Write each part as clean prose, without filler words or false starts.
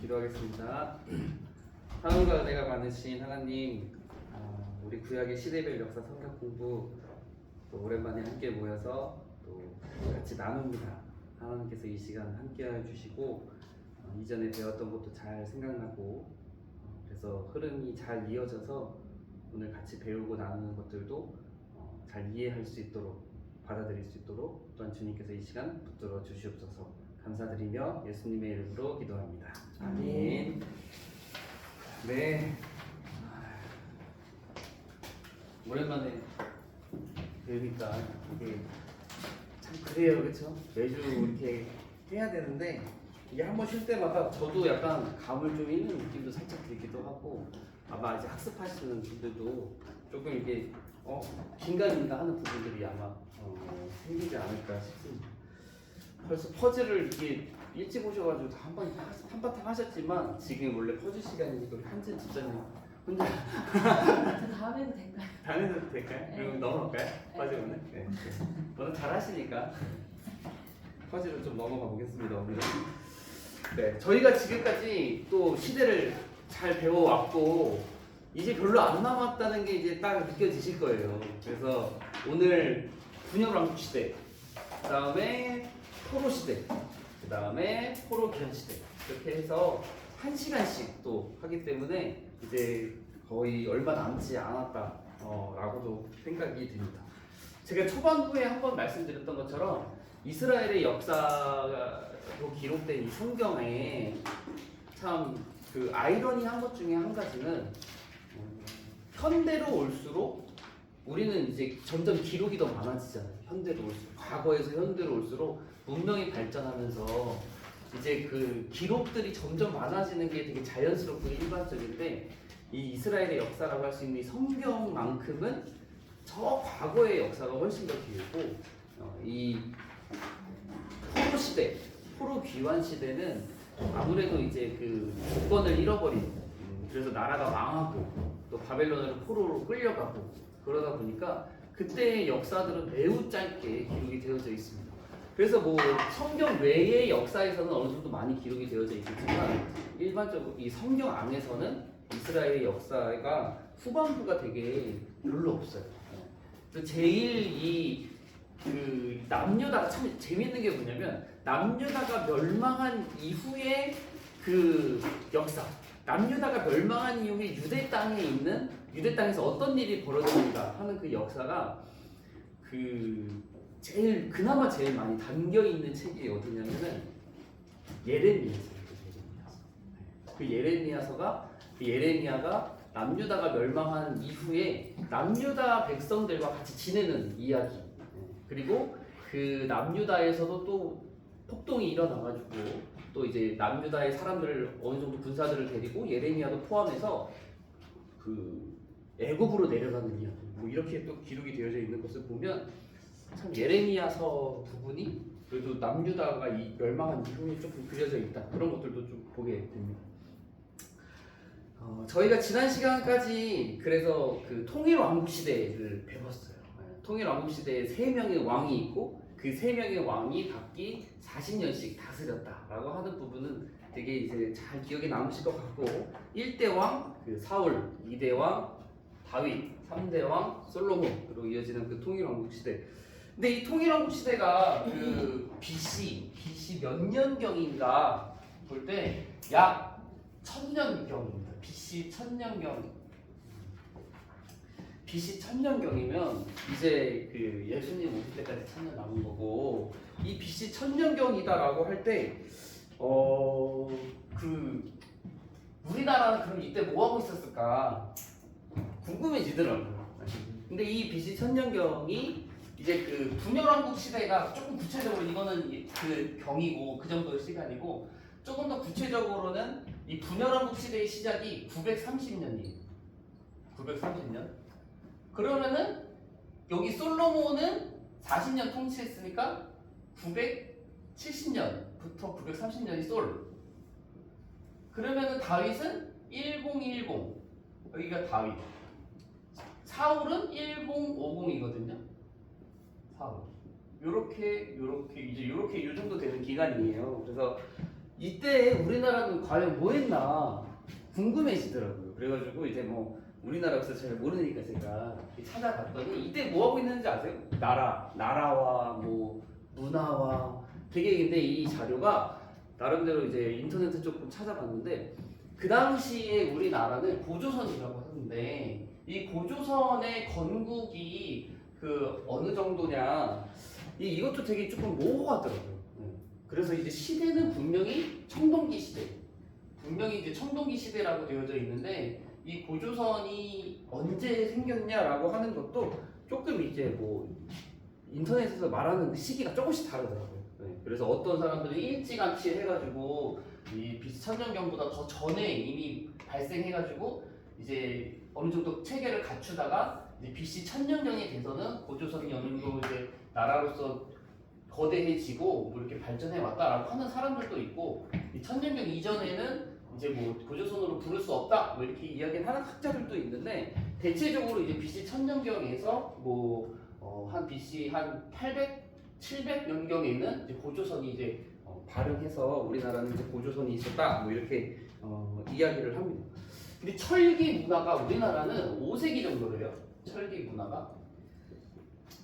기도하겠습니다. 사랑과 은혜가 많으신 하나님, 우리 구약의 시대별 역사 성경 공부 또 오랜만에 함께 모여서 또 같이 나눕니다. 하나님께서 이 시간 함께해 주시고 이전에 배웠던 것도 잘 생각나고 그래서 흐름이 잘 이어져서 오늘 같이 배우고 나누는 것들도 잘 이해할 수 있도록 받아들일 수 있도록 또한 주님께서 이 시간 붙들어 주시옵소서. 감사드리며 예수님의 이름으로 기도합니다. 아멘. 네. 오랜만에 배우니까 이게 참 그래요, 그렇죠? 매주 이렇게 해야 되는데 이게 한 번 쉴 때마다 저도 약간 감을 좀 잃는 느낌도 살짝 들기도 하고 아마 이제 학습하시는 분들도 조금 이게 긴가민가 하는 부분들이 아마 생기지 않을까 싶습니다. 벌써 퍼즐을 이게 일찍 오셔가지고 한바탕 하셨지만 지금 원래 퍼즐 시간이니까 우리 한진 집사님 혼자 다음에도 될까요? 다음에도 될까요? 네. 그럼 넘어갈까요? 퍼즐 오늘? 네. 오늘 잘하시니까 퍼즐을 좀 넘어가 보겠습니다. 오늘. 네, 저희가 지금까지 또 시대를 잘 배워왔고 이제 별로 안 남았다는 게 이제 딱 느껴지실 거예요. 그래서 오늘 분열왕국 시대, 그 다음에 포로 시대, 그 다음에 포로 기현 시대 이렇게 해서 1시간씩 또 하기 때문에 이제 거의 얼마 남지 않았다 라고도 생각이 듭니다. 제가 초반부에 한번 말씀드렸던 것처럼 이스라엘의 역사로 기록된 이 성경에 참 그 아이러니한 것 중에 한 가지는 현대로 올수록 우리는 이제 점점 기록이 더 많아지잖아요. 현대로 올수록 과거에서 현대로 올수록 문명이 발전하면서 이제 그 기록들이 점점 많아지는 게 되게 자연스럽고 일반적인데 이 이스라엘의 역사라고 할 수 있는 이 성경만큼은 저 과거의 역사가 훨씬 더 길고 이 포로 시대, 포로 귀환 시대는 아무래도 이제 그 주권을 잃어버린 그래서 나라가 망하고 또 바벨론으로 포로로 끌려가고 그러다 보니까 그때의 역사들은 매우 짧게 기록이 되어져 있습니다. 그래서 뭐 성경 외의 역사에서는 어느 정도 많이 기록이 되어져 있겠지만 일반적으로 이 성경 안에서는 이스라엘의 역사가 후반부가 되게 별로 없어요. 그래서 제일 그 남유다가 참 재밌는 게 뭐냐면 남유다가 멸망한 이후에 그 역사, 남유다가 멸망한 이후에 유대 땅에 있는 유대 땅에서 어떤 일이 벌어졌는가 하는 그 역사가 그나마 제일 많이 담겨 있는 책이 어디냐면은 예레미야서예요. 그 예레미야가 남유다가 멸망한 이후에 남유다 백성들과 같이 지내는 이야기. 그리고 그 남유다에서도 또 폭동이 일어나가지고 또 이제 남유다의 사람들을 어느 정도 군사들을 데리고 예레미야도 포함해서 그 애굽으로 내려가는 이야기. 뭐 이렇게 또 기록이 되어져 있는 것을 보면 참 예레미야서 부분이 그래도 남유다가 이 멸망한 이후에 조금 그려져 있다. 그런 것들도 좀 보게 됩니다. 저희가 지난 시간까지 그래서 그 통일왕국 시대를 배웠어요. 통일왕국 시대에 3명의 왕이 있고 그 3명의 왕이 각기 40년씩 다스렸다라고 하는 부분은 되게 이제 잘 기억에 남으실 것 같고 1대 왕 그 사울, 2대 왕 다윗, 3대 왕 솔로몬으로 이어지는 그 통일왕국 시대. 근데 이 통일왕국 시대가 그 BC 몇 년경인가 볼 때 약 1000년경입니다. BC 1000년경이면 이제 그 예수님 오실 때까지 1000년 남은 거고 이 BC 1000년경이다라고 할 때 그 우리나라는 그럼 이때 뭐 하고 있었을까 궁금해지더라고요. 근데 이 BC 1000년경이 이제 그 분열왕국 시대가 조금 구체적으로 이거는 그 경이고 그 정도의 시간이고 조금 더 구체적으로는 이 분열왕국 시대의 시작이 930년이에요. 930년. 그러면은 여기 솔로몬은 40년 통치했으니까 970년부터 930년이 솔. 그러면은 다윗은 1010. 여기가 다윗. 사울은 1050이거든요. 사울. 요렇게 이제 요렇게 요 정도 되는 기간이에요. 그래서 이때 우리나라는 과연 뭐 했나 궁금해지더라고요. 그래가지고 이제 뭐 우리나라에서 잘 모르니까 제가 찾아봤더니 이때 뭐 하고 있는지 아세요? 나라와 뭐 문화와 되게 근데 이 자료가 나름대로 이제 인터넷에 조금 찾아봤는데 그 당시에 우리나라는 고조선이라고 하는데 이 고조선의 건국이 그 어느 정도냐 이것도 되게 조금 모호하더라고요. 그래서 이제 시대는 분명히 청동기 시대, 분명히 이제 청동기 시대라고 되어져 있는데 이 고조선이 언제 생겼냐라고 하는 것도 조금 이제 뭐 인터넷에서 말하는 시기가 조금씩 다르더라고요. 그래서 어떤 사람들이 일찌감치 해가지고 이 BC 천년경보다 더 전에 이미 발생해가지고 이제 어느 정도 체계를 갖추다가 이제 BC 천년경이 돼서는 고조선이 어느 정도 이제 나라로서 거대해지고 뭐 이렇게 발전해 왔다라고 하는 사람들도 있고 이 천년경 이전에는 이제 뭐 고조선으로 부를 수 없다 뭐 이렇게 이야기를 하는 학자들도 있는데 대체적으로 이제 BC 천년경에서 뭐 한 BC 한 800, 700년경에는 이제 고조선이 이제 발흥해서 우리나라는 이제 고조선이 있었다 뭐 이렇게 이야기를 합니다. 근데 철기 문화가 우리나라는 5세기 정도래요. 철기 문화가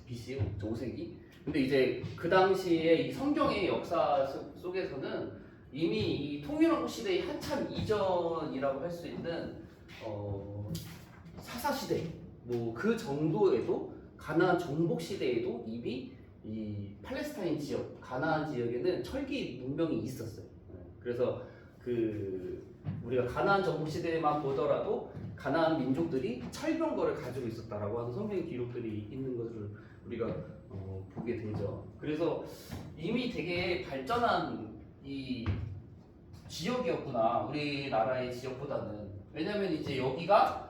BC 5세기. 근데 이제 그 당시에 이 성경의 역사 속에서는 이미 이 통일왕국 시대의 한참 이전이라고 할 수 있는 사사 시대 뭐 그 정도에도 가나안 정복 시대에도 이미 이 팔레스타인 지역 가나안 지역에는 철기 문명이 있었어요. 그래서 그 우리가 가나안 정복 시대만 보더라도 가나안 민족들이 철병거를 가지고 있었다라고 하는 성경 기록들이 있는 것을 우리가 보게 되죠. 그래서 이미 되게 발전한 이 지역이었구나 우리나라의 지역보다는. 왜냐면 이제 여기가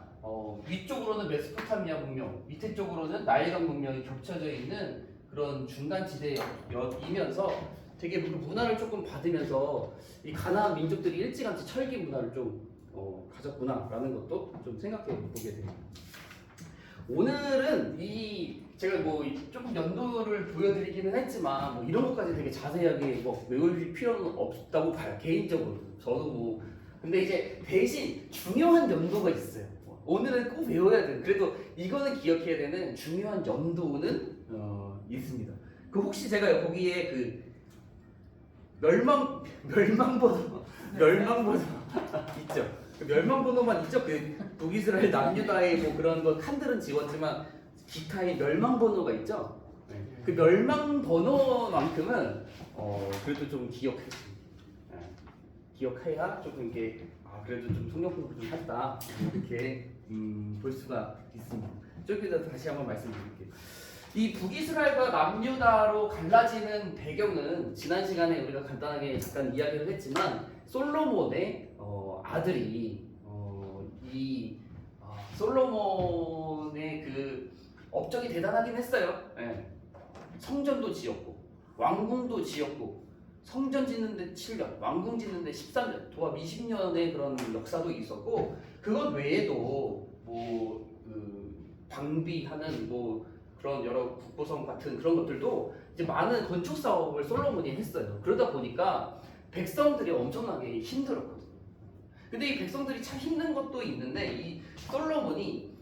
위쪽으로는 메소포타미아 문명, 밑에 쪽으로는 나일강 문명이 겹쳐져 있는 그런 중간 지대이면서 되게 문화를 조금 받으면서 이 가나안 민족들이 일찌감치 철기 문화를 좀 가졌구나라는 것도 좀 생각해 보게 됩니다. 오늘은 이 제가 뭐 조금 연도를 보여드리기는 했지만 뭐 이런 것까지 되게 자세하게 뭐 외울 필요는 없다고 봐요. 개인적으로 저도 뭐 근데 이제 대신 중요한 연도가 있어요. 오늘은 꼭 외워야 돼요. 그래도 이거는 기억해야 되는 중요한 연도는 있습니다. 그 혹시 제가 거기에 그 멸망번호 있죠. 그 멸망번호만 있죠. 그 북이스라엘 남유다의 뭐 그런 거 칸들은 지웠지만 기타의 멸망번호가 있죠. 그 멸망번호만큼은 그래도 좀 기억했습니다. 기억해야 조금 이게 그래도 좀 성경 공부 좀 했다 이렇게 볼 수가 있습니다. 저기다 다시 한번 말씀드릴게요. 이 북이스라엘과 남유다로 갈라지는 배경은 지난 시간에 우리가 간단하게 잠깐 이야기를 했지만 솔로몬의 아들이 솔로몬의 그 업적이 대단하긴 했어요. 성전도 지었고 왕궁도 지었고 성전 짓는데 7년, 왕궁 짓는데 13년, 도합 20년의 그런 역사도 있었고 그것 외에도 뭐 그 방비하는 뭐 그런 여러 국보성 같은 그런 것들도 이제 많은 건축 사업을 솔로몬이 했어요. 그러다 보니까 백성들이 엄청나게 힘들었거든요. 근데 이 백성들이 참 힘든 것도 있는데 이 솔로몬이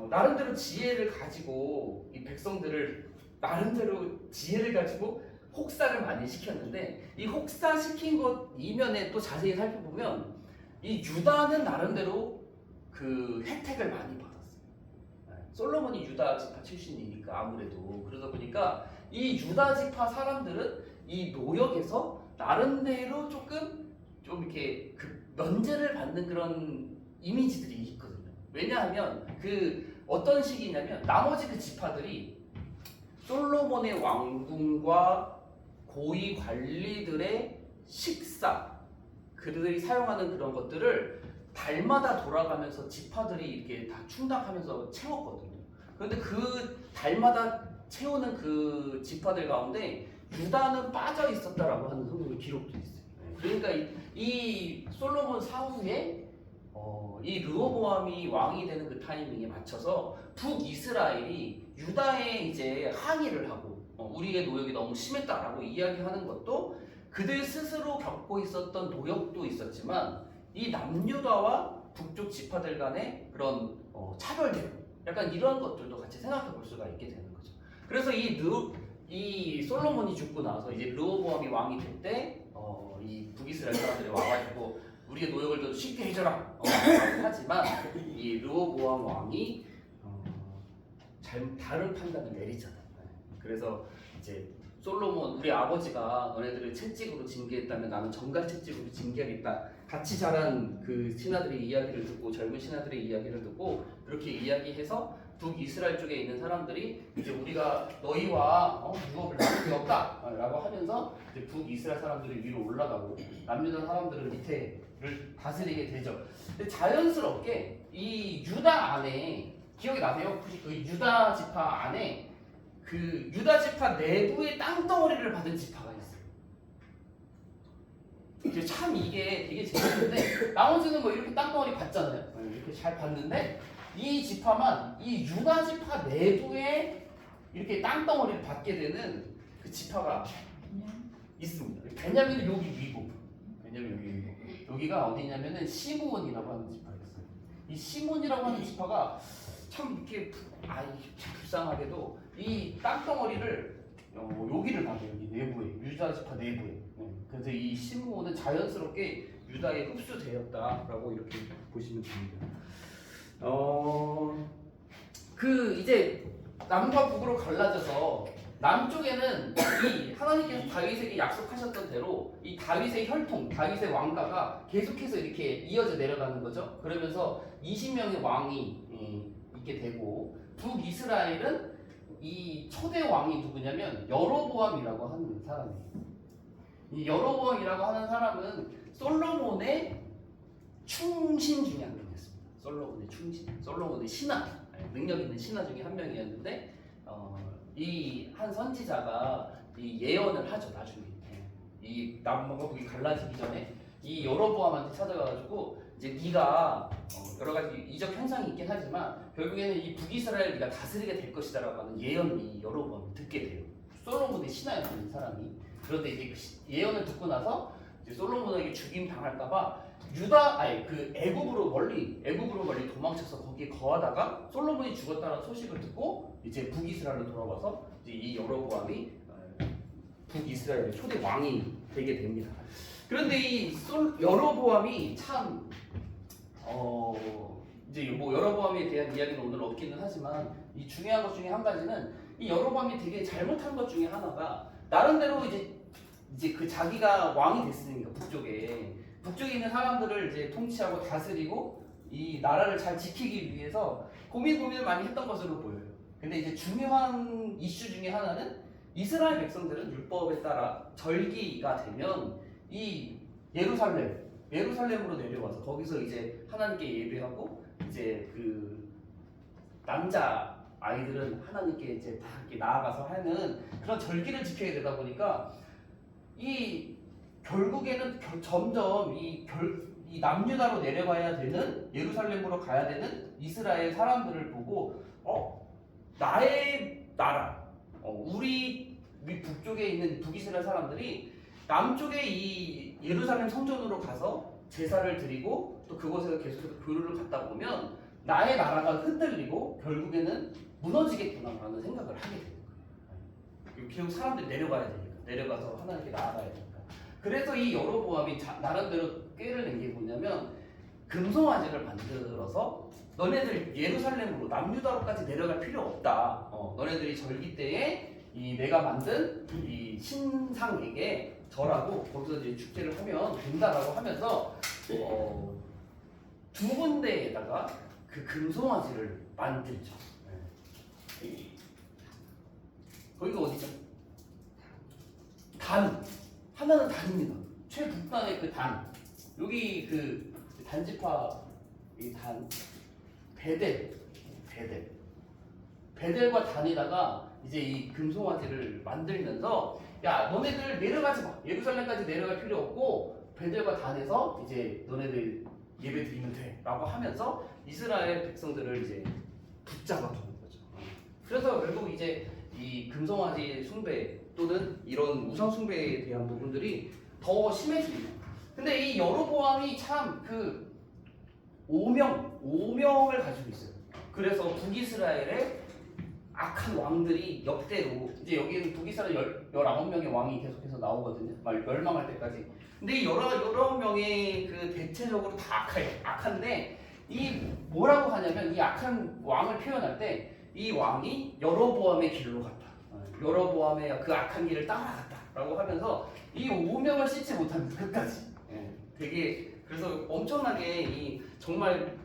나름대로 지혜를 가지고 이 백성들을 나름대로 지혜를 가지고 혹사를 많이 시켰는데 이 혹사 시킨 것 이면에 또 자세히 살펴보면 이 유다는 나름대로 그 혜택을 많이 받았어요. 솔로몬이 유다 지파 출신이니까 아무래도 그러다 보니까 이 유다 지파 사람들은 이 노역에서 나름대로 좀 이렇게 그 면제를 받는 그런 이미지들이 있거든요. 왜냐하면 그 어떤 시기냐면 나머지 그 지파들이 솔로몬의 왕궁과 고위 관리들의 식사, 그들이 사용하는 그런 것들을 달마다 돌아가면서 지파들이 이렇게 다 충당하면서 채웠거든요. 그런데 그 달마다 채우는 그 지파들 가운데 유다는 빠져 있었다라고 하는 성경 기록도 있어요. 그러니까 이 솔로몬 사후에 이 르호보암이 왕이 되는 그 타이밍에 맞춰서 북이스라엘이 유다에 이제 항의를 하고 우리의 노역이 너무 심했다라고 이야기하는 것도 그들 스스로 겪고 있었던 노역도 있었지만 이 남유다와 북쪽 지파들 간의 그런 차별대우 약간 이런 것들도 같이 생각해 볼 수가 있게 되는 거죠. 그래서 이 솔로몬이 죽고 나서 이제 르호보암이 왕이 될 때 이 북이스라엘 사람들이 와가지고 우리의 노역을 더 쉽게 해줘라 하지만 이 르호보암 왕이 다른 판단을 내리잖아요. 그래서 이제 솔로몬 우리 아버지가 너네들을 채찍으로 징계했다면 나는 정갈 채찍으로 징계하겠다. 같이 자란 그 신하들의 이야기를 듣고 젊은 신하들의 이야기를 듣고 그렇게 이야기해서 북이스라엘 쪽에 있는 사람들이 이제 우리가 너희와 유업을 나눌 게 없다라고 하면서 이제 북이스라엘 사람들이 위로 올라가고 남유다 사람들은 밑에를 다스리게 되죠. 근데 자연스럽게 이 유다 안에 기억이 나세요? 혹시 그 유다 지파 안에 그 유다 지파 내부의 땅덩어리를 받은 지파가 있어요. 참 이게 되게 재밌는데 나머지는 뭐 이렇게 땅덩어리 받잖아요. 이렇게 잘 받는데 이 지파만 이 유다 지파 내부에 이렇게 땅덩어리를 받게 되는 그 지파가 있습니다. 베냐민은 여기 위고, 베냐민 여기 위고, 여기가 어디냐면은 시므온이라고 하는 지파였어요. 이 시므온이라고 하는 지파가 참 이렇게 참 불쌍하게도 이 땅덩어리를 여기를 받아요. 여기 내부에 유다 지파 내부에. 그래서 이 시므온은 자연스럽게 유다에 흡수되었다라고 이렇게 보시면 됩니다. 그 이제 남과 북으로 갈라져서 남쪽에는 이 하나님께서 다윗에게 약속하셨던 대로 이 다윗의 혈통, 다윗의 왕가가 계속해서 이렇게 이어져 내려가는 거죠. 그러면서 20명의 왕이 있게 되고 북이스라엘은 이 초대 왕이 누구냐면 여로보암이라고 하는 사람이에요. 이 여로보암이라고 하는 사람은 솔로몬의 충신 중에 한 명이었습니다. 솔로몬의 충신, 솔로몬의 신하, 능력 있는 신하 중에 한 명이었는데 이 한 선지자가 이 예언을 하죠. 나중에 이 남과 북이 갈라지기 전에 이 여로보암한테 찾아가가지고 이제 네가 여러 가지 이적 현상이 있긴 하지만 결국에는 이 북이스라엘 네가 다스리게 될 것이다라고 하는 예언을 이 여로보암이 듣게 돼요. 솔로몬의 신하였던 사람이. 그런데 이제 그 예언을 듣고 나서 이제 솔로몬에게 죽임 당할까봐 애굽으로 멀리 도망쳐서 거기에 거하다가 솔로몬이 죽었다는 소식을 듣고 이제 북이스라엘로 돌아와서 이제 이 여로보암이 북이스라엘의 초대 왕이 되게 됩니다. 그런데 이 여로보암이 참 이제 뭐 여로보암에 대한 이야기는 오늘 없기는 하지만 이 중요한 것 중에 한 가지는 이 여로보암이 되게 잘못한 것 중에 하나가 나름대로 이제 그 자기가 왕이 됐으니까 북쪽에 있는 사람들을 이제 통치하고 다스리고 이 나라를 잘 지키기 위해서 고민을 많이 했던 것으로 보여요. 근데 이제 중요한 이슈 중에 하나는 이스라엘 백성들은 율법에 따라 절기가 되면 이 예루살렘으로 내려와서 거기서 이제 하나님께 예배하고 이제 그 남자 아이들은 하나님께 이제 다 이렇게 나아가서 하는 그런 절기를 지켜야 되다 보니까 이 결국에는 점점 이 남유다로 내려가야 되는 예루살렘으로 가야 되는 이스라엘 사람들을 보고 나의 나라 우리 북쪽에 있는 북이스라엘 사람들이 남쪽에 이 예루살렘 성전으로 가서 제사를 드리고 또 그곳에서 계속해서 교류를 갖다 보면 나의 나라가 흔들리고 결국에는 무너지겠구나라는 생각을 하게 되는 거예요. 결국 사람들이 내려가야 되니까 내려가서 하나님께 나아가야 되니까. 그래서 이 여로보암이 나름대로 꾀를 낸 게 뭐냐면 금송아지를 만들어서 너네들 예루살렘으로 남유다로까지 내려갈 필요 없다. 너네들이 절기 때에 이 내가 만든 이 신상에게 절하고 거기서 이제 축제를 하면 된다라고 하면서 두 군데에다가 그 금송아지를 만들죠. 거기가 어디죠? 하나는 단입니다. 최북단의 그 단. 여기 그 단지파 이 단 베델과 단에다가 이제 이 금송아지를 만들면서 야 너네들 내려가지 마. 예루살렘까지 내려갈 필요 없고 베델과 단에서 이제 너네들 예배 드리면 돼라고 하면서 이스라엘 백성들을 이제 붙잡아 두는 거죠. 그래서 결국 이제 이 금성화지 숭배 또는 이런 우상 숭배에 대한 부분들이 더 심해집니다. 근데 이 여로보암이 참 그 오명을 가지고 있어요. 그래서 북이스라엘의 악한 왕들이 역대로 이제 여기는 북이스라엘 19명의 왕이 계속해서 나오거든요. 멸망할 때까지. 근데 이 19명의 그 대체적으로 다 악한데 이 뭐라고 하냐면 이 악한 왕을 표현할 때 이 왕이 여로보암의 길로 갔다. 여로보암의 그 악한 길을 따라갔다라고 하면서 이 오명을 씻지 못합니다. 끝까지. 되게 그래서 엄청나게 이 정말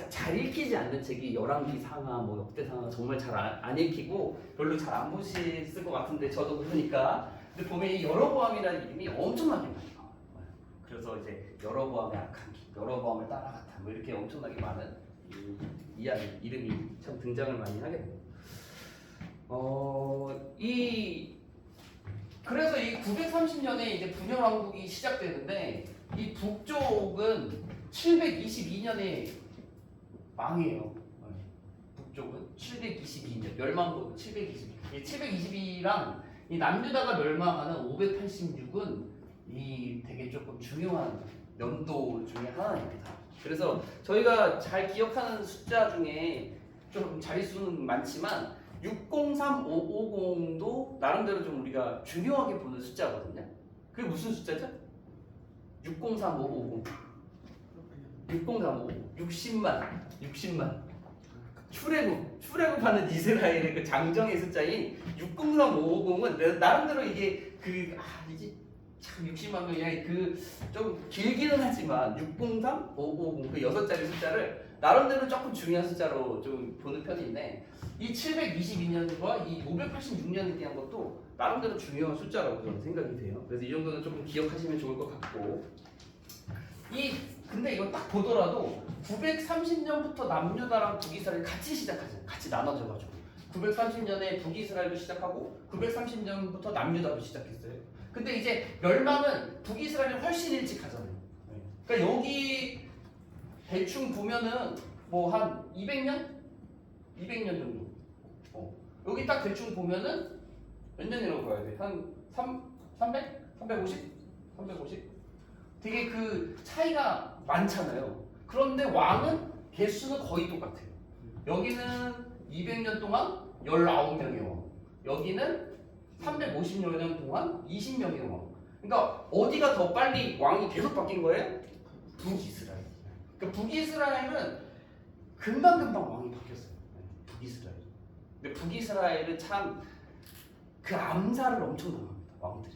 잘 읽히지 않는 책이 열왕기상하, 뭐 역대상하 정말 잘 안 읽히고 별로 잘 안 보셨을 것 같은데 저도 그러니까 근데 보면 이 여로보암이라는 이름이 엄청나게 많이 나와요. 그래서 이제 여로보암의 악한 길, 여로보암을 따라갔다 뭐 이렇게 엄청나게 많은 이름이 참 등장을 많이 하게 됩니다. 그래서 이 930년에 이제 분열 왕국이 시작되는데 이 북쪽은 722년에 망해요. 북쪽은 722년 멸망국 722랑 이 남유다가 멸망하는 586은 이 되게 조금 중요한 연도 중에 하나입니다. 그래서 저희가 잘 기억하는 숫자 중에 좀 자릿수는 많지만 603550도 나름대로 좀 우리가 중요하게 보는 숫자거든요. 그게 무슨 숫자죠? 603550 60만 출애굽하는 이스라엘의 그 장정의 숫자인 603550은 나름대로 이게 이게 참 60만 명이 그 좀 길기는 하지만 603550 그 6자리 숫자를 나름대로 조금 중요한 숫자로 좀 보는 편인데 이 722년과 이 586년에 대한 것도 나름대로 중요한 숫자라고 저는 생각이 돼요. 그래서 이 정도는 조금 기억하시면 좋을 것 같고 근데 이거 딱 보더라도 930년부터 남유다랑 북이스라엘 같이 시작하잖아요. 같이 나눠져가지고 930년에 북이스라엘도 시작하고 930년부터 남유다도 시작했어요. 근데 이제 멸망은 북이스라엘이 훨씬 일찍 하잖아요. 그러니까 여기 대충 보면은 뭐 한 200년 정도. 여기 딱 대충 보면은 몇 년이라고 봐야 돼? 한 300? 350? 되게 그 차이가 많잖아요. 그런데 왕은 개수는 거의 똑같아요. 여기는 200년 동안 19명의 왕. 여기는 350여 년 동안 20명의 왕. 그러니까 어디가 더 빨리 왕이 계속 바뀐 거예요? 북이스라엘. 그러니까 북이스라엘은 금방 왕이 바뀌었어요. 북이스라엘. 근데 북이스라엘은 참 그 암살을 엄청 당합니다.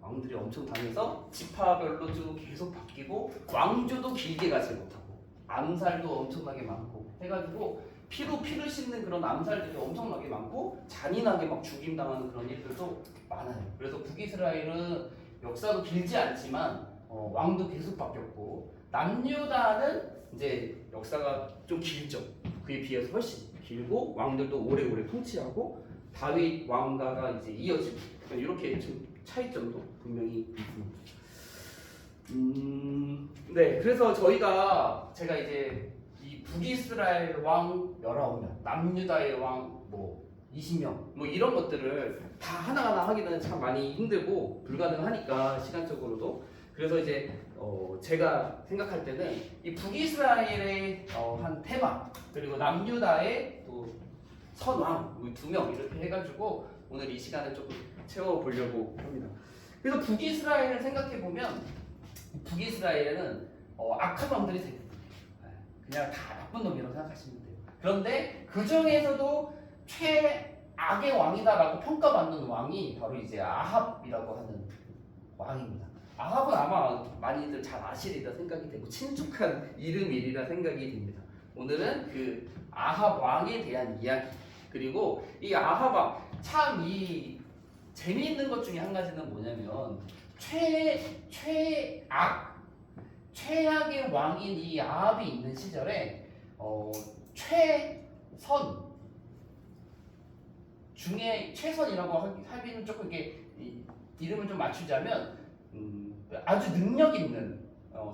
왕들이 엄청 당해서 지파별로 쭉 계속 바뀌고 왕조도 길게 가지 못하고 암살도 엄청나게 많고 해가지고 피를 씻는 그런 암살들이 엄청나게 많고 잔인하게 막 죽임당하는 그런 일들도 많아요. 그래서 북이스라엘은 역사도 길지 않지만 왕도 계속 바뀌었고 남유다는 이제 역사가 좀 길죠. 그에 비해서 훨씬 길고 왕들도 오래오래 통치하고 다윗 왕가가 이제 이어지고 이렇게 좀 차이점도 분명히 있습니다. 네, 그래서 제가 이제 이 북이스라엘 왕 19명, 남유다의 왕 뭐 20명, 뭐 이런 것들을 다 하나하나 하기는 참 많이 힘들고 불가능하니까 시간적으로도. 그래서 이제 제가 생각할 때는 이 북이스라엘의 한 테마 그리고 남유다의 또 선왕 2명 이렇게 해가지고 오늘 이 시간을 조금 채워보려고 합니다. 그래서 북이스라엘을 생각해 보면 북이스라엘에는 악한 왕들이 되는 거예요. 그냥 다 나쁜 놈이라고 생각하시면 돼요. 그런데 그 중에서도 최악의 왕이다라고 평가받는 왕이 바로 이제 아합이라고 하는 왕입니다. 아합은 아마 많이들 잘 아시리라 생각이 되고 친숙한 이름이리라 생각이 됩니다. 오늘은 그 아합 왕에 대한 이야기 그리고 이 아합 왕 참 이 재미있는 것 중에 한 가지는 뭐냐면 최악의 왕인 이 아합이 있는 시절에 최선 중에 최선이라고 하기는 조금 이게 이름을 좀 맞추자면 아주 능력 있는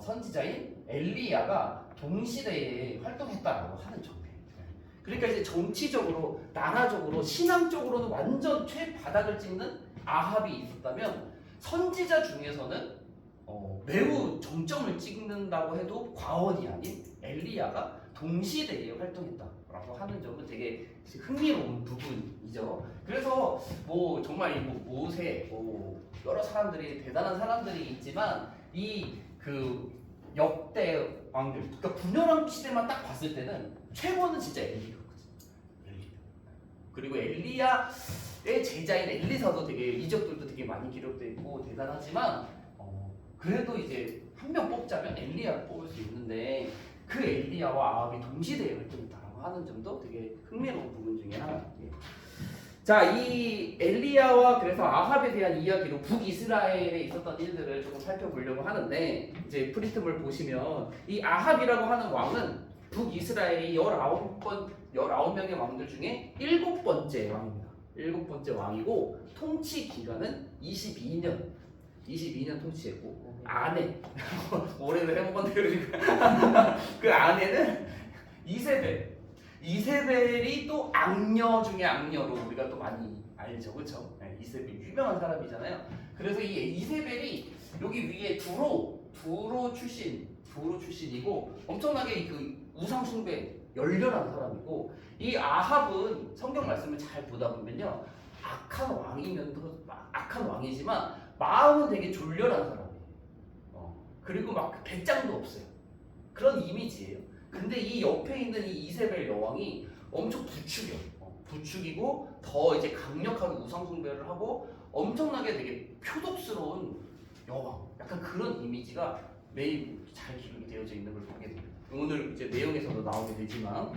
선지자인 엘리야가 동시대에 활동했다라고 하는 정도예요. 그러니까 이제 정치적으로, 나라적으로, 신앙적으로는 완전 최바닥을 찍는 아합이 있었다면 선지자 중에서는 매우 정점을 찍는다고 해도 과언이 아닌 엘리야가 동시대에 활동했다라고 하는 점은 되게 흥미로운 부분이죠. 그래서 뭐 정말 이 모세, 여러 사람들이 대단한 사람들이 있지만 이 그 역대 왕들, 그러니까 분열한 시대만 딱 봤을 때는 최고는 진짜 엘리야거든요. 그리고 엘리야의 제자인 엘리사도 되게 이적들도 되게 많이 기록되어 있고 대단하지만 그래도 이제 한 명 뽑자면 엘리야를 뽑을 수 있는데 그 엘리야와 아합이 동시대에 활동했다라고 하는 점도 되게 흥미로운 부분 중에 하나예요. 자, 이 엘리야와 그래서 아합에 대한 이야기로 북이스라엘에 있었던 일들을 조금 살펴보려고 하는데 이제 프리즘을 보시면 이 아합이라고 하는 왕은 북이스라엘이 19명의 왕들 중에 7번째 왕입니다. 7번째 왕이고 통치 기간은 22년 통치했고 아내 올해를 해먹었는데 그러니까 그 아내는 이세벨이 또 악녀 중에 악녀로 우리가 또 많이 알죠, 그렇죠? 네, 이세벨 유명한 사람이잖아요. 그래서 이 이세벨이 여기 위에 두로 출신이고 엄청나게 그 우상 숭배 열렬한 사람이고 이 아합은 성경 말씀을 잘 보다 보면요 악한 왕이지만 마음은 되게 졸렬한 사람이에요. 그리고 막 배짱도 없어요. 그런 이미지예요. 근데 이 옆에 있는 이 이세벨 여왕이 엄청 부축이고 더 이제 강력하게 우상 숭배를 하고 엄청나게 되게 표독스러운 여왕, 약간 그런 이미지가 매일 잘 기록이 되어져 있는 걸 보게 됩니다. 오늘 이제 내용에서도 나오게 되지만,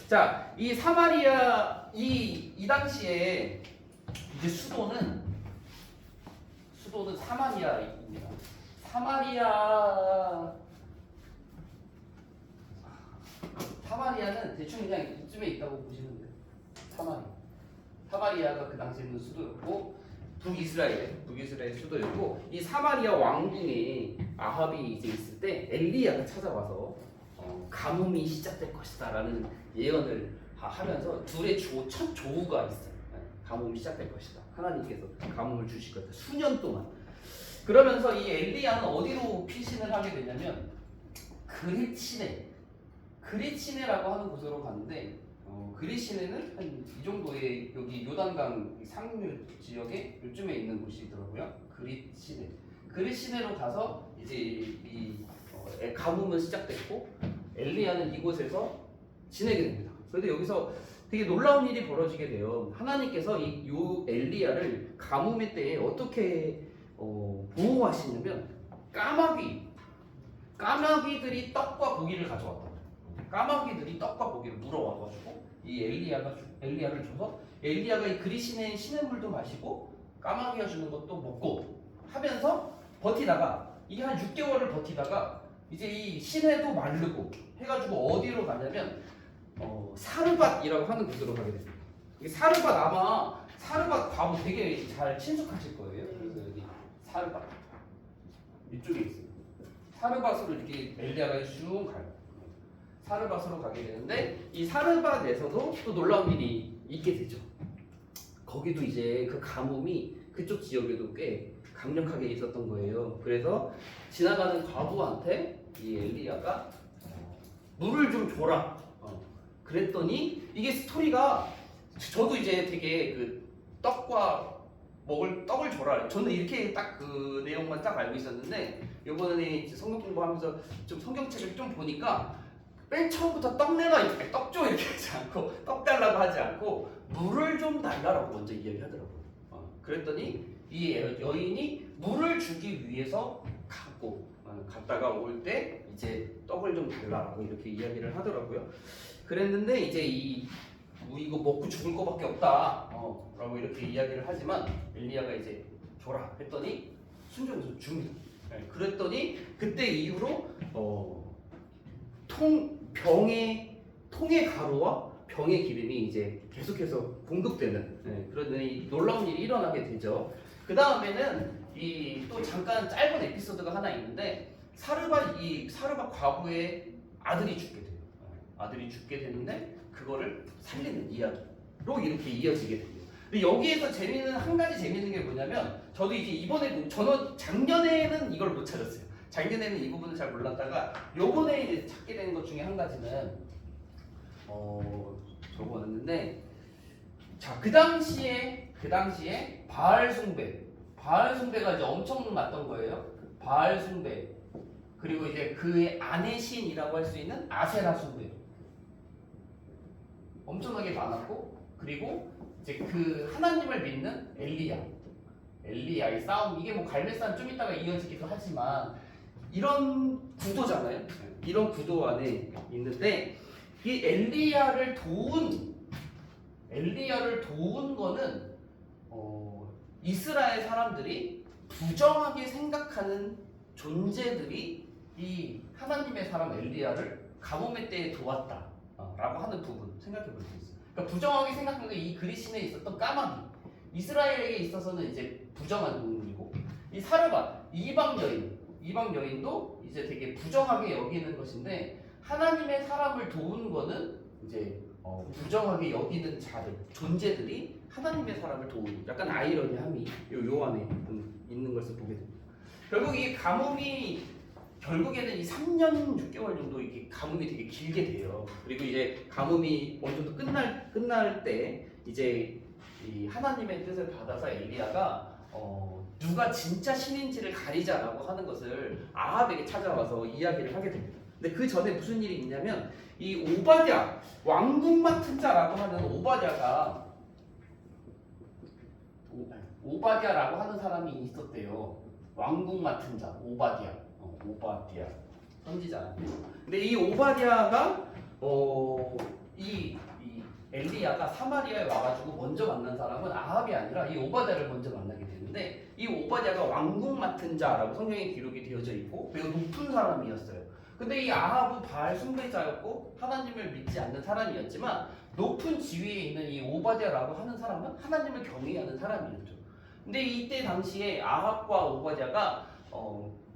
자, 이 사마리아 이 당시에 이제 수도는 사마리아입니다. 사마리아는 대충 그냥 이쯤에 있다고 보시면 돼요. 사마리아가 그 당시에는 수도였고 북이스라엘 수도였고 이 사마리아 왕궁에 아합이 이제 있을 때 엘리야가 찾아와서 가뭄이 시작될 것이다라는 예언을 하면서 둘의 첫 조우가 있어요. 가뭄이 시작될 것이다. 하나님께서 가뭄을 주실 것이다. 수년 동안. 그러면서 이 엘리야는 어디로 피신을 하게 되냐면 그리치네라고 하는 곳으로 갔는데 그리시네는 한 이 정도의 여기 요단강 상류 지역에 요즘에 있는 곳이더라고요. 그리시네로 가서 이제 이 가뭄은 시작됐고 엘리야는 이곳에서 지내게 됩니다. 그런데 여기서 되게 놀라운 일이 벌어지게 돼요. 하나님께서 요 엘리야를 가뭄의 때에 어떻게 보호하시냐면 까마귀들이 떡과 고기를 가져왔다. 까마귀들이 떡과 고기를 물어와가지고 이 엘리야를 줘서 엘리야가 이 그리시네 시냇물도 마시고 까마귀가 주는 것도 먹고 하면서 버티다가 이게 한 6개월을 버티다가 이제 이 시내도 마르고 해가지고 어디로 가냐면 사르밧이라고 하는 곳으로 가게 됩니다. 이 사르밧 아마 사르밧 가면 되게 잘 친숙하실 거예요. 그래서 여기 사르밧 이쪽에 있어요. 사르밧으로 이렇게 엘리야가 쭉 가요. 사르밧으로 가게 되는데 이 사르밧에서도 또 놀라운 일이 있게 되죠. 거기도 이제 그 가뭄이 그쪽 지역에도 꽤 강력하게 있었던 거예요. 그래서 지나가는 과부한테 이 엘리야가 물을 좀 줘라. 그랬더니 이게 스토리가 저도 이제 되게 그 떡을 줘라. 저는 이렇게 딱 그 내용만 딱 알고 있었는데 이번에 성경 공부하면서 좀 성경책을 좀 보니까 맨 처음부터 떡 내놔 이렇게 떡 줘 이렇게 하지 않고 떡 달라고 하지 않고 물을 좀 달라고 먼저 이야기하더라고요. 그랬더니 이 여인이 물을 주기 위해서 갔다가 올 때 이제 떡을 좀 달라고 이렇게 이야기를 하더라고요. 그랬는데 이제 이거 먹고 죽을 거밖에 없다 라고 이렇게 이야기를 하지만 엘리야가 이제 줘라 했더니 순종해서 줍니다. 그랬더니 그때 이후로 통의 가루와 병의 기름이 이제 계속해서 공급되는 그런 놀라운 일이 일어나게 되죠. 그 다음에는 또 잠깐 짧은 에피소드가 하나 있는데 사르밧 과부의 아들이 죽게 돼요. 아들이 죽게 되는데 그거를 살리는 이야기로 이렇게 이어지게 됩니다. 근데 여기에서 한 가지 재미있는 게 뭐냐면 저도 이제 이번에 저는 작년에는 이걸 못 찾았어요. 작년에는 이 부분을 잘 몰랐다가 요번에 이제 찾게 된 것 중에 한 가지는 적어놨는데 자, 그 당시에 바알 숭배가 이제 엄청 났던 거예요. 바알 숭배. 그리고 이제 그의 아내 신이라고 할 수 있는 아세라 숭배. 엄청나게 많았고, 그리고 이제 그 하나님을 믿는 엘리야의 싸움. 이게 뭐 갈멜산 좀 이따가 이어지기도 하지만 이런 구도잖아요. 이런 구도 안에 있는데 이 엘리야를 도운 거는 이스라엘 사람들이 부정하게 생각하는 존재들이 이 하나님의 사람 엘리야를 가뭄의 때에 도왔다라고 하는 부분 생각해 볼 수 있어요. 그러니까 부정하게 생각하는 게 이 그리신에 있었던 까마귀, 이스라엘에게 있어서는 이제 부정한 동물이고, 이 사르밧 이방 여인도 이제 되게 부정하게 여기는 것인데 하나님의 사람을 도운 거는 이제 부정하게 여기는 존재들이 하나님의 사람을 도우는 약간 아이러니함이 요 안에 있는 것을 보게 됩니다. 결국 이 가뭄이 결국에는 이 3년 6개월 정도 이렇게 가뭄이 되게 길게 돼요. 그리고 이제 가뭄이 어느 정도 끝날 때 이제 이 하나님의 뜻을 받아서 엘리야가 누가 진짜 신인지를 가리자라고 하는 것을 아합에게 찾아와서 이야기를 하게 됩니다. 근데 그 전에 무슨 일이 있냐면 이 오바댜 왕궁 맡은 자라고 하는 오바댜라고 하는 사람이 있었대요. 왕궁 맡은 자 오바댜 선지자. 근데 이 오바댜가 이 엘리야가 사마리아에 와가지고 먼저 만난 사람은 아합이 아니라 이 오바댜를 먼저 만나게 되는데 이 오바댜가 왕궁 맡은 자라고 성경에 기록이 되어져 있고 매우 높은 사람이었어요. 근데 이 아합은 바알 숭배자였고 하나님을 믿지 않는 사람이었지만 높은 지위에 있는 이 오바댜라고 하는 사람은 하나님을 경외하는 사람이었죠. 근데 이때 당시에 아합과 오바댜가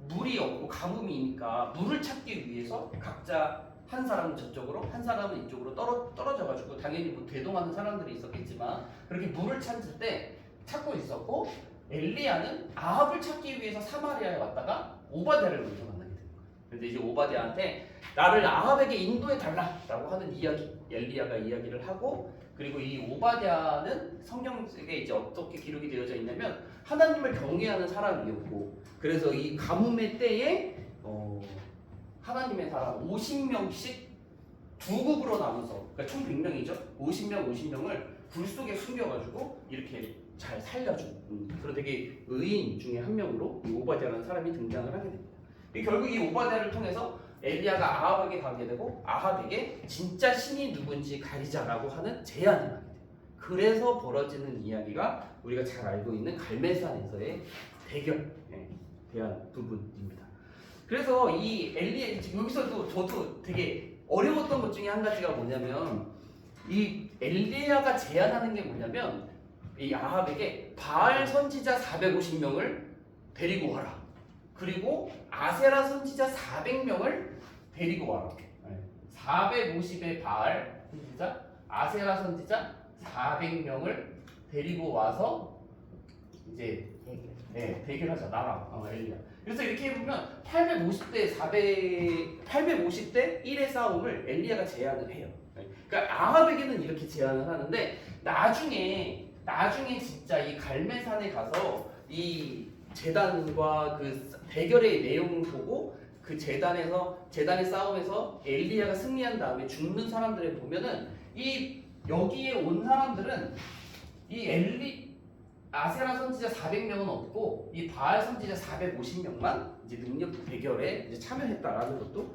물이 없고 가뭄이니까 물을 찾기 위해서 각자 한 사람은 저쪽으로 한 사람은 이쪽으로 떨어져가지고 당연히 뭐 대동하는 사람들이 있었겠지만 그렇게 물을 찾고 있었고, 엘리야는 아합을 찾기 위해서 사마리아에 왔다가 오바댜를 먼저 만나게 됩니다. 그런데 이제 오바댜한테 나를 아합에게 인도해 달라라고 하는 엘리야가 이야기를 하고, 그리고 이 오바댜는 성경에 이제 어떻게 기록이 되어져 있냐면 하나님을 경외하는 사람이었고, 그래서 이 가뭄의 때에 하나님의 사람 50명씩 두 grup으로 나눠서, 그러니까 총 100명이죠. 50명을 불 속에 숨겨가지고 이렇게 잘 살려준 그런 되게 의인 중에 한 명으로 이 오바댜라는 사람이 등장을 하게 됩니다. 결국 이 오바댜를 통해서 엘리야가 아합에게 가게 되고 아합에게 진짜 신이 누군지 가리자라고 하는 제안을 하게 돼요. 그래서 벌어지는 이야기가 우리가 잘 알고 있는 갈멜산에서의 대결에 대한 부분입니다. 그래서 이 엘리야, 여기서도 저도 되게 어려웠던 것 중에 한 가지가 뭐냐면 이 엘리야가 제안하는 게 뭐냐면 이 아합에게 바알 선지자 450명을 데리고 와라. 그리고 아세라 선지자 400명을 데리고 와라. 450의 바알 선지자, 아세라 선지자 400명을 데리고 와서 이제 대결하자 나랑 엘리야. 그래서 이렇게 해보면 850대 1의 싸움을 엘리야가 제안을 해요. 그러니까 아합에게는 이렇게 제안을 하는데 나중에 진짜 이 갈멜산에 가서 이 제단과 그 대결의 내용을 보고 그 제단의 싸움에서 엘리야가 승리한 다음에 죽는 사람들을 보면은 이 여기에 온 사람들은 이 아세라 선지자 400명은 없고 이 바알 선지자 450명만 이제 능력 대결에 이제 참여했다라는 것도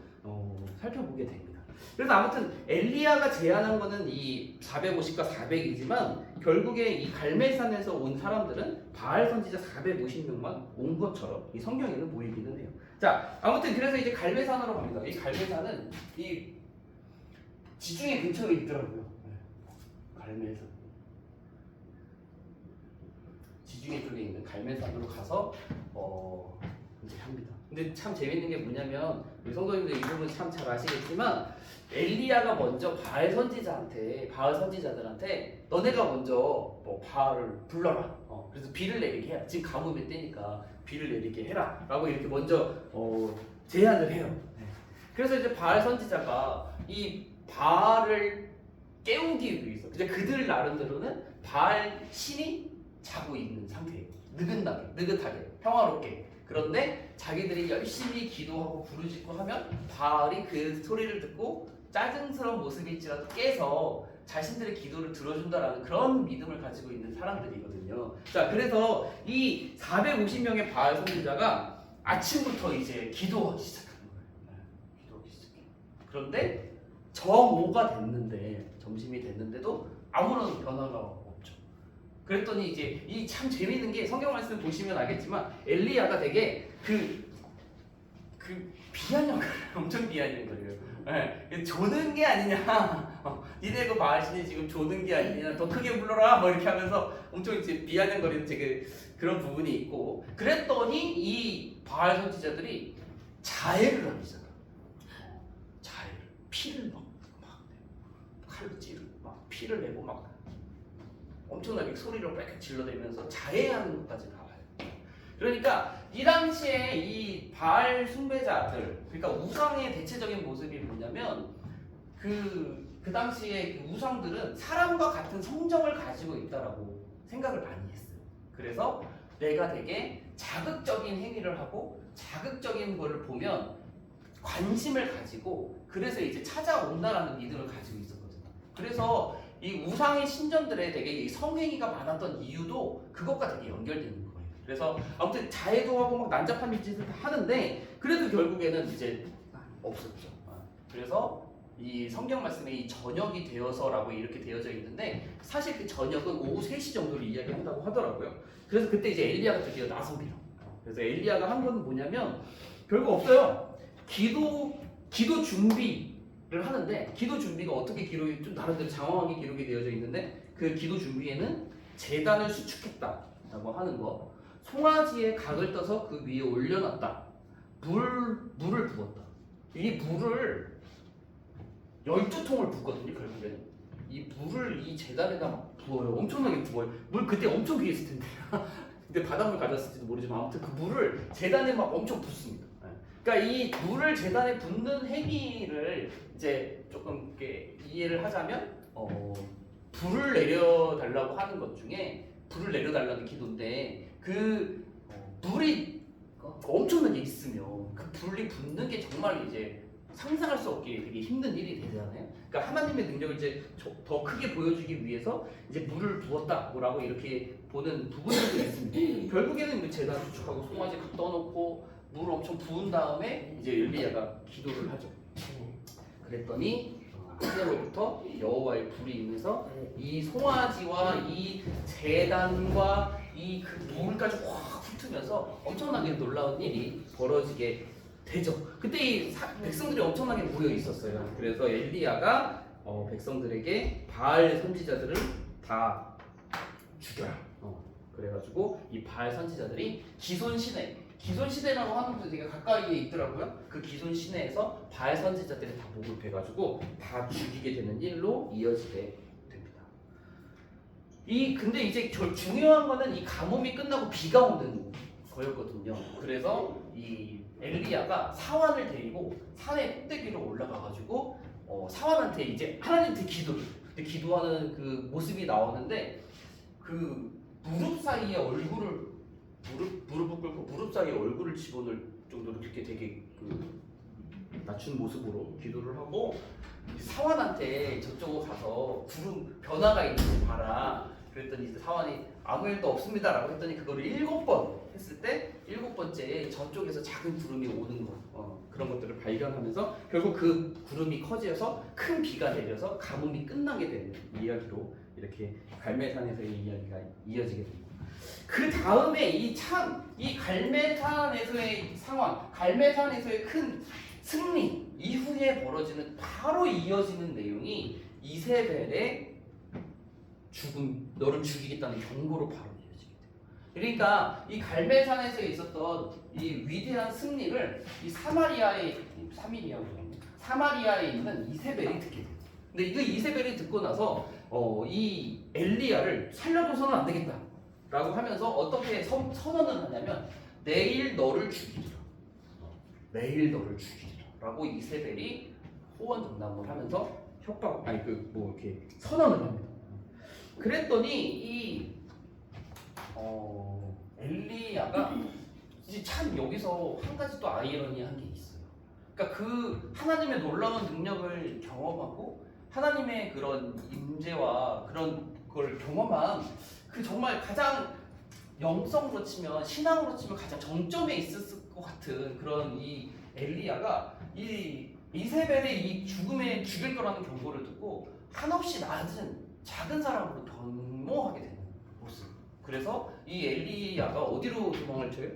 살펴보게 됩니다. 그래서 아무튼 엘리야가 제안한 거는 이 450과 400이지만 결국에 이 갈멜산에서 온 사람들은 바알 선지자 450명만 온 것처럼 이 성경에는 보이기는 해요. 자, 아무튼 그래서 이제 갈멜산으로 갑니다. 이 갈멜산은 이 지중해 근처에 있더라고요. 갈멜산. 지중해 쪽에 있는 갈멜산으로 가서 이제 합니다. 근데 참 재밌는 게 뭐냐면 우리 성도님들 이 부분 참 잘 아시겠지만 엘리야가 먼저 바알 선지자들한테 너네가 먼저 뭐 바알을 불러라. 그래서 비를 내리게 해라. 지금 가뭄의 때니까 비를 내리게 해라. 라고 이렇게 먼저 제안을 해요. 네. 그래서 이제 바알 선지자가 이 바알을 깨우기 위해서 이제 그들 나름대로는 바알 신이 자고 있는 상태예요. 느긋하게, 평화롭게. 그런데 자기들이 열심히 기도하고 부르짖고 하면 바알이 그 소리를 듣고 짜증스러운 모습일지라도 깨서 자신들의 기도를 들어준다라는 그런 믿음을 가지고 있는 사람들이거든요. 자, 그래서 이 450명의 바알 선지자가 아침부터 이제 기도하기 시작하는 거예요. 기도하기 시작해요. 그런데 정오가 됐는데, 점심이 됐는데도 아무런 변화가 없죠. 그랬더니 이제 이 참 재밌는 게 성경 말씀 보시면 알겠지만 엘리야가 되게 비아냥거려요. 엄청 비아냥거려요. 네, 조는 게 아니냐. 니네 그 바알신이 지금 조는 게 아니냐. 더 크게 불러라. 뭐 이렇게 하면서 엄청 이제 비아냥거리는 되게 그런 부분이 있고. 그랬더니 이 바알 선지자들이 자해를 하기 시작해요. 자해를. 피를 막 칼로 찌르고 막 피를 내고 막 엄청나게 소리를 빽빽 질러대면서 자해하는 것까지 나와요. 그러니까 이 당시에 이 바알 숭배자들, 그러니까 우상의 대체적인 모습이 뭐냐면 그 당시에 그 우상들은 사람과 같은 성정을 가지고 있다라고 생각을 많이 했어요. 그래서 내가 되게 자극적인 행위를 하고 자극적인 거를 보면 관심을 가지고 그래서 이제 찾아온다라는 믿음을 가지고 있었거든요. 그래서 이 우상의 신전들에 되게 이 성행위가 많았던 이유도 그것과 되게 연결되는 거예요. 그래서 아무튼 자해도 하고 막 난잡한 짓을 다 하는데 그래도 결국에는 이제 없었죠. 그래서 이 성경 말씀에 이 저녁이 되어서라고 이렇게 되어져 있는데 사실 그 저녁은 오후 3시 정도를 이야기한다고 하더라고요. 그래서 그때 이제 엘리야가 드디어 나섭니다. 그래서 엘리야가 한 건 뭐냐면 별거 없어요. 기도 준비를 하는데 기도 준비가 어떻게 기록이 좀 나름대로 장황하게 기록이 되어져 있는데 그 기도 준비에는 제단을 수축했다라고 하는 거, 송아지에 각을 떠서 그 위에 올려놨다, 물을 부었다. 이 물을 12통을 붓거든요. 결국에는 이 물을 이 제단에다 막 부어요. 엄청나게 부어요. 물 그때 엄청 귀했을 텐데 근데 바닷물 가졌을지도 모르지만 아무튼 그 물을 제단에 막 엄청 붓습니다. 그러니까 이 물을 제단에 붓는 행위를 이제 조금 이렇게 이해를 하자면 불을 내려달라고 하는 것 중에 불을 내려달라는 기도인데 그 불이 엄청나게 있으면 그 불이 붙는 게 정말 이제 상상할 수 없게 되게 힘든 일이 되잖아요. 그러니까 하나님의 능력을 이제 더 크게 보여주기 위해서 이제 물을 부었다라고 이렇게 보는 부분들도 있습니다. 결국에는 제단 수축하고 송아지 각 떠놓고 물을 엄청 부은 다음에 이제 엘리야가 기도를 하죠. 그랬더니 하늘로부터 여호와의 불이 임해서 이 송아지와 이 제단과 이 그 물까지 확 훑으면서 엄청나게 놀라운 일이 벌어지게 되죠. 그때 이 백성들이 엄청나게 모여 있었어요. 그래서 엘리야가 백성들에게 바알 선지자들을 다 죽여요. 그래가지고 이 바알 선지자들이 기손시대라고 하는 곳에 되게 가까이에 있더라고요. 그 기손시내에서 바알 선지자들이 다 목을 베가지고 다 죽이게 되는 일로 이어지게 됩니다. 근데 이제 중요한 거는 이 가뭄이 끝나고 비가 오는 거였거든요. 그래서 이 엘리야가 사환을 데리고 산의 꼭대기로 올라가가지고 사환한테 이제 하나님한테 근데 기도하는 그 모습이 나오는데 그 무릎 사이에 무릎을 꿇고 무릎 사이에 얼굴을 집어넣을 정도로 그렇게 되게 낮춘 모습으로 기도를 하고 사환한테 저쪽으로 가서 구름 변화가 있는지 봐라. 그랬더니 이제 사환이 아무 일도 없습니다라고 했더니 그거를 7번 했을 때 7번째에 저쪽에서 작은 구름이 오는 거 그런 것들을 발견하면서 결국 그 구름이 커져서 큰 비가 내려서 가뭄이 끝나게 되는 이야기로 이렇게 갈멜산에서의 이야기가 이어지게 됩니다. 그 다음에 이 갈멜산에서의 상황, 갈멜산에서의 큰 승리 이후에 벌어지는 바로 이어지는 내용이 이세벨의 죽음, 너를 죽이겠다는 경고로 바로 이어지게 돼요. 그러니까 이 갈멜산에서 있었던 이 위대한 승리를 이 사마리아에 있는 이세벨이 듣게 돼요. 근데 이 이세벨이 듣고 나서 이 엘리야를 살려줘서는 안 되겠다라고 하면서 어떻게 선언을 하냐면 내일 너를 죽이리라. 내일 너를 죽이리라라고 이세벨이 호언 정담을 하면서 이렇게 선언을 합니다. 그랬더니 이 엘리야가 이제 참 여기서 한 가지 또 아이러니한 게 있어요. 그러니까 그 하나님의 놀라운 능력을 경험하고 하나님의 그런 임재와 그런 걸 경험한 그 정말 가장 영성으로 치면 신앙으로 치면 가장 정점에 있었을 것 같은 그런 이 엘리야가 이 이세벨의 이 죽음에 죽일 거라는 경고를 듣고 한없이 낮은 작은 사람으로 변모하게 되는 모습. 그래서 이 엘리야가 어디로 도망을 쳐요?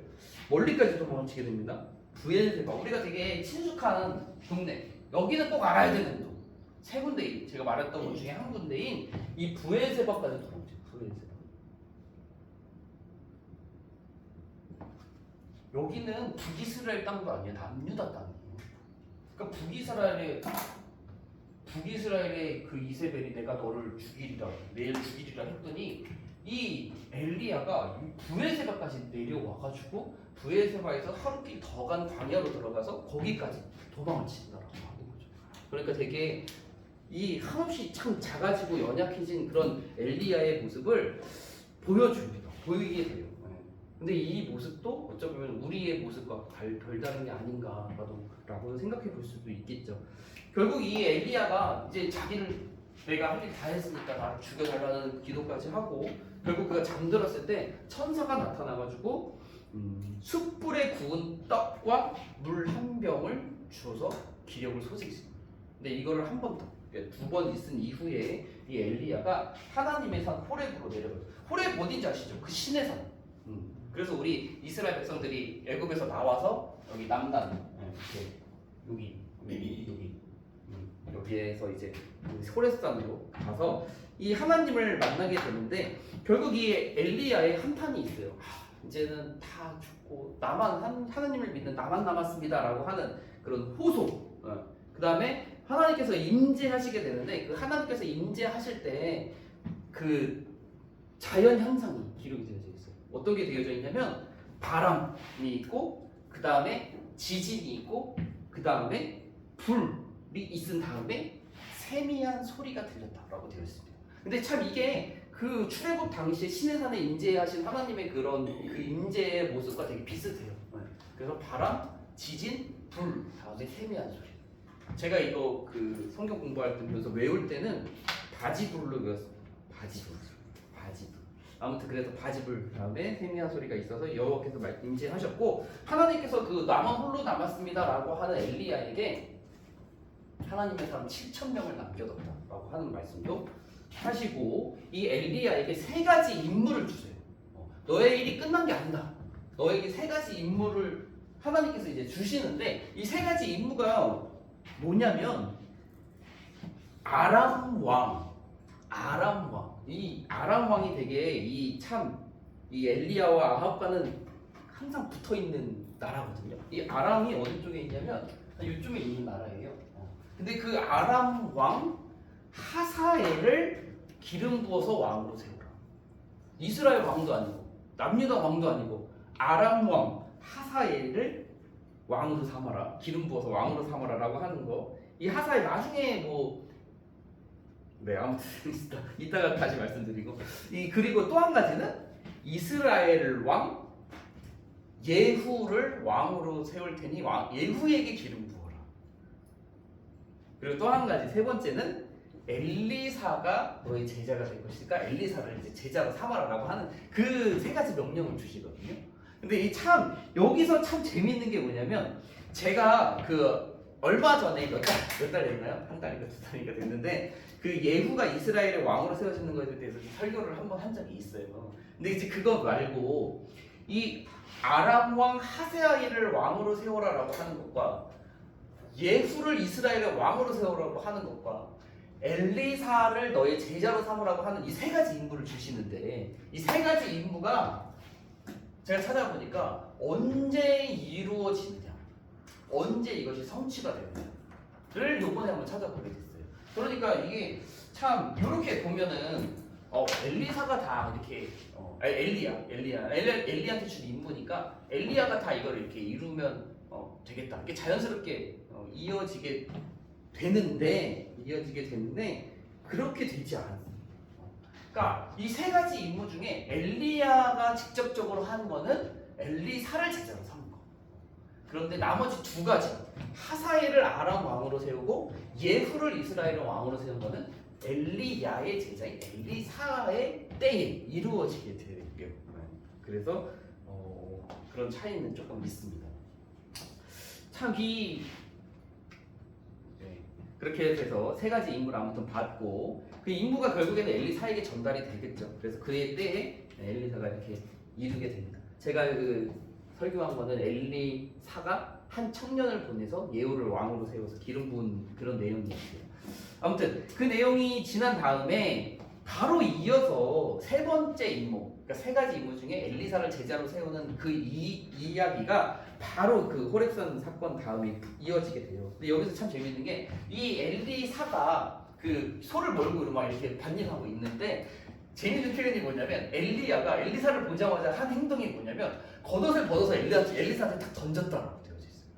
멀리까지 도망을 치게 됩니다. 브엘세바, 우리가 되게 친숙한 동네, 여기는 꼭 알아야 되는 동. 세 군데인, 제가 말했던 것 중에 한 군데인 이 브엘세바까지 도망쳐요. 브엘세바. 여기는 북이스라엘 땅도 아니에요. 남유다 땅이에요. 그러니까 북이스라엘의 그 이세벨이 내가 너를 죽이리라, 내일 죽이리라 했더니 이 엘리야가 브엘세바까지 내려와가지고 브엘세바에서 하루길 더 간 광야로 들어가서 거기까지 도망을 친다라고 하는 거죠. 그러니까 되게 이 한없이 참 작아지고 연약해진 그런 엘리야의 모습을 보여줍니다. 보이게 돼요. 근데 이 모습도 어쩌면 우리의 모습과 별다른 게 아닌가라고 생각해 볼 수도 있겠죠. 결국 이 엘리야가 이제 자기를 내가 할 일 다 했으니까 나를 죽여달라는 기도까지 하고 결국 그가 잠들었을 때 천사가 나타나가지고 숯불에 구운 떡과 물 한 병을 주어서 기력을 소진했습니다. 근데 이거를 한 번 더, 두 번 있은 이후에 이 엘리야가 하나님의 산 호렙으로 내려가요. 호렙 어딘지 아시죠? 그 신의 산. 그래서 우리 이스라엘 백성들이 애굽에서 나와서 여기 남단 이렇게 여기에서 이제 호렙산으로 가서 이 하나님을 만나게 되는데 결국 이 엘리야의 한탄이 있어요. 이제는 다 죽고 나만 하나님을 믿는 나만 남았습니다라고 하는 그런 호소. 그 다음에 하나님께서 임재하시게 되는데 그 하나님께서 임재하실 때 그 자연 현상이 기록이 되어져 있어요. 어떤 게 되어져 있냐면 바람이 있고 그 다음에 지진이 있고 그 다음에 불이 있은 다음에 세미한 소리가 들렸다라고 되어 있습니다. 근데 참 이게 그 출애굽 당시에 시내산에 임재하신 하나님의 그런 그 임재의 모습과 되게 비슷해요. 그래서 바람, 지진, 불, 다음에 세미한 소리. 제가 이거 그 성경 공부할 때 배워서 외울 때는 바지불로 외웠어요. 바지불. 아무튼 그래서 바지불 다음에 세미한 소리가 있어서 여호와께서 임재하셨고 하나님께서 그 나만 홀로 남았습니다라고 하는 엘리야에게 하나님의 사람 7,000명을 남겨뒀다라고 하는 말씀도 하시고 이 엘리야에게 세 가지 임무를 주세요. 너의 일이 끝난 게 아니다. 너에게 세 가지 임무를 하나님께서 이제 주시는데 이 세 가지 임무가 뭐냐면 아람 왕. 이 아람 왕이 되게 이 엘리야와 아합과는 항상 붙어 있는 나라거든요. 이 아람이 어느 쪽에 있냐면 이쪽에 있는 나라예요. 근데 그 아람 왕 하사엘을 기름 부어서 왕으로 세우라. 이스라엘 왕도 아니고 남유다 왕도 아니고 아람 왕 하사엘을 왕으로 삼아라. 기름 부어서 왕으로 삼아라라고 하는 거. 이 하사엘 나중에 아무튼 이따가 다시 말씀드리고 그리고 또 한 가지는 이스라엘 왕 예후를 왕으로 세울 테니 예후에게 기름 부어라. 그리고 또 한 가지 세 번째는 엘리사가 너의 제자가 될 것이니까 엘리사를 이제 제자로 삼아라라고 하는 그 세 가지 명령을 주시거든요. 근데 여기서 참 재밌는 게 뭐냐면 제가 얼마 전에 몇 달 됐나요? 한 달인가 두 달인가 됐는데 그 예후가 이스라엘의 왕으로 세워지는 것에 대해서 설교를 한번 한 적이 있어요. 근데 이제 그거 말고 이 아람 왕 하세아일을 왕으로 세워라라고 하는 것과 예후를 이스라엘의 왕으로 세우라고 하는 것과 엘리사를 너의 제자로 삼으라고 하는 이 세 가지 임무를 주시는데 이 세 가지 임무가 제가 찾아보니까 언제 이루어지느냐, 언제 이것이 성취가 되느냐를 요번에 한번 찾아보게 됐어요. 그러니까 이게 참 이렇게 보면은 엘리사가 다 이렇게 엘리야한테 준 임무니까 엘리야가 다 이걸 이렇게 이루면 되겠다. 이게 자연스럽게 이어지게 되는데 그렇게 되지 않았어요. 그러니까 이 세 가지 임무 중에 엘리야가 직접적으로 한 거는 엘리사를 제자로 삼은 거. 그런데 나머지 두 가지, 하사엘을 아람 왕으로 세우고 예후를 이스라엘 왕으로 세운 거는 엘리야의 제자인 엘리사의 때에 이루어지게 되고요. 그래서 그런 차이는 조금 있습니다. 참 그렇게 해서 세 가지 임무를 아무튼 받고 그 임무가 결국에는 엘리사에게 전달이 되겠죠. 그래서 그의 때에 엘리사가 이렇게 이루게 됩니다. 제가 그 설교한 거는 엘리사가 한 청년을 보내서 예후를 왕으로 세워서 기름 부은 그런 내용이었어요. 아무튼 그 내용이 지난 다음에 바로 이어서 세 번째 임무, 그러니까 세 가지 임무 중에 엘리사를 제자로 세우는 그 이야기가 바로 그 호렙산 사건 다음에 이어지게 돼요. 근데 여기서 참 재밌는 게 이 엘리사가 그 소를 몰고 막 이렇게 반일하고 있는데 재밌는 표현이 뭐냐면 엘리야가 엘리사를 보자마자 한 행동이 뭐냐면 겉옷을 벗어서 엘리사한테 딱 던졌다라고 되어져 있어요.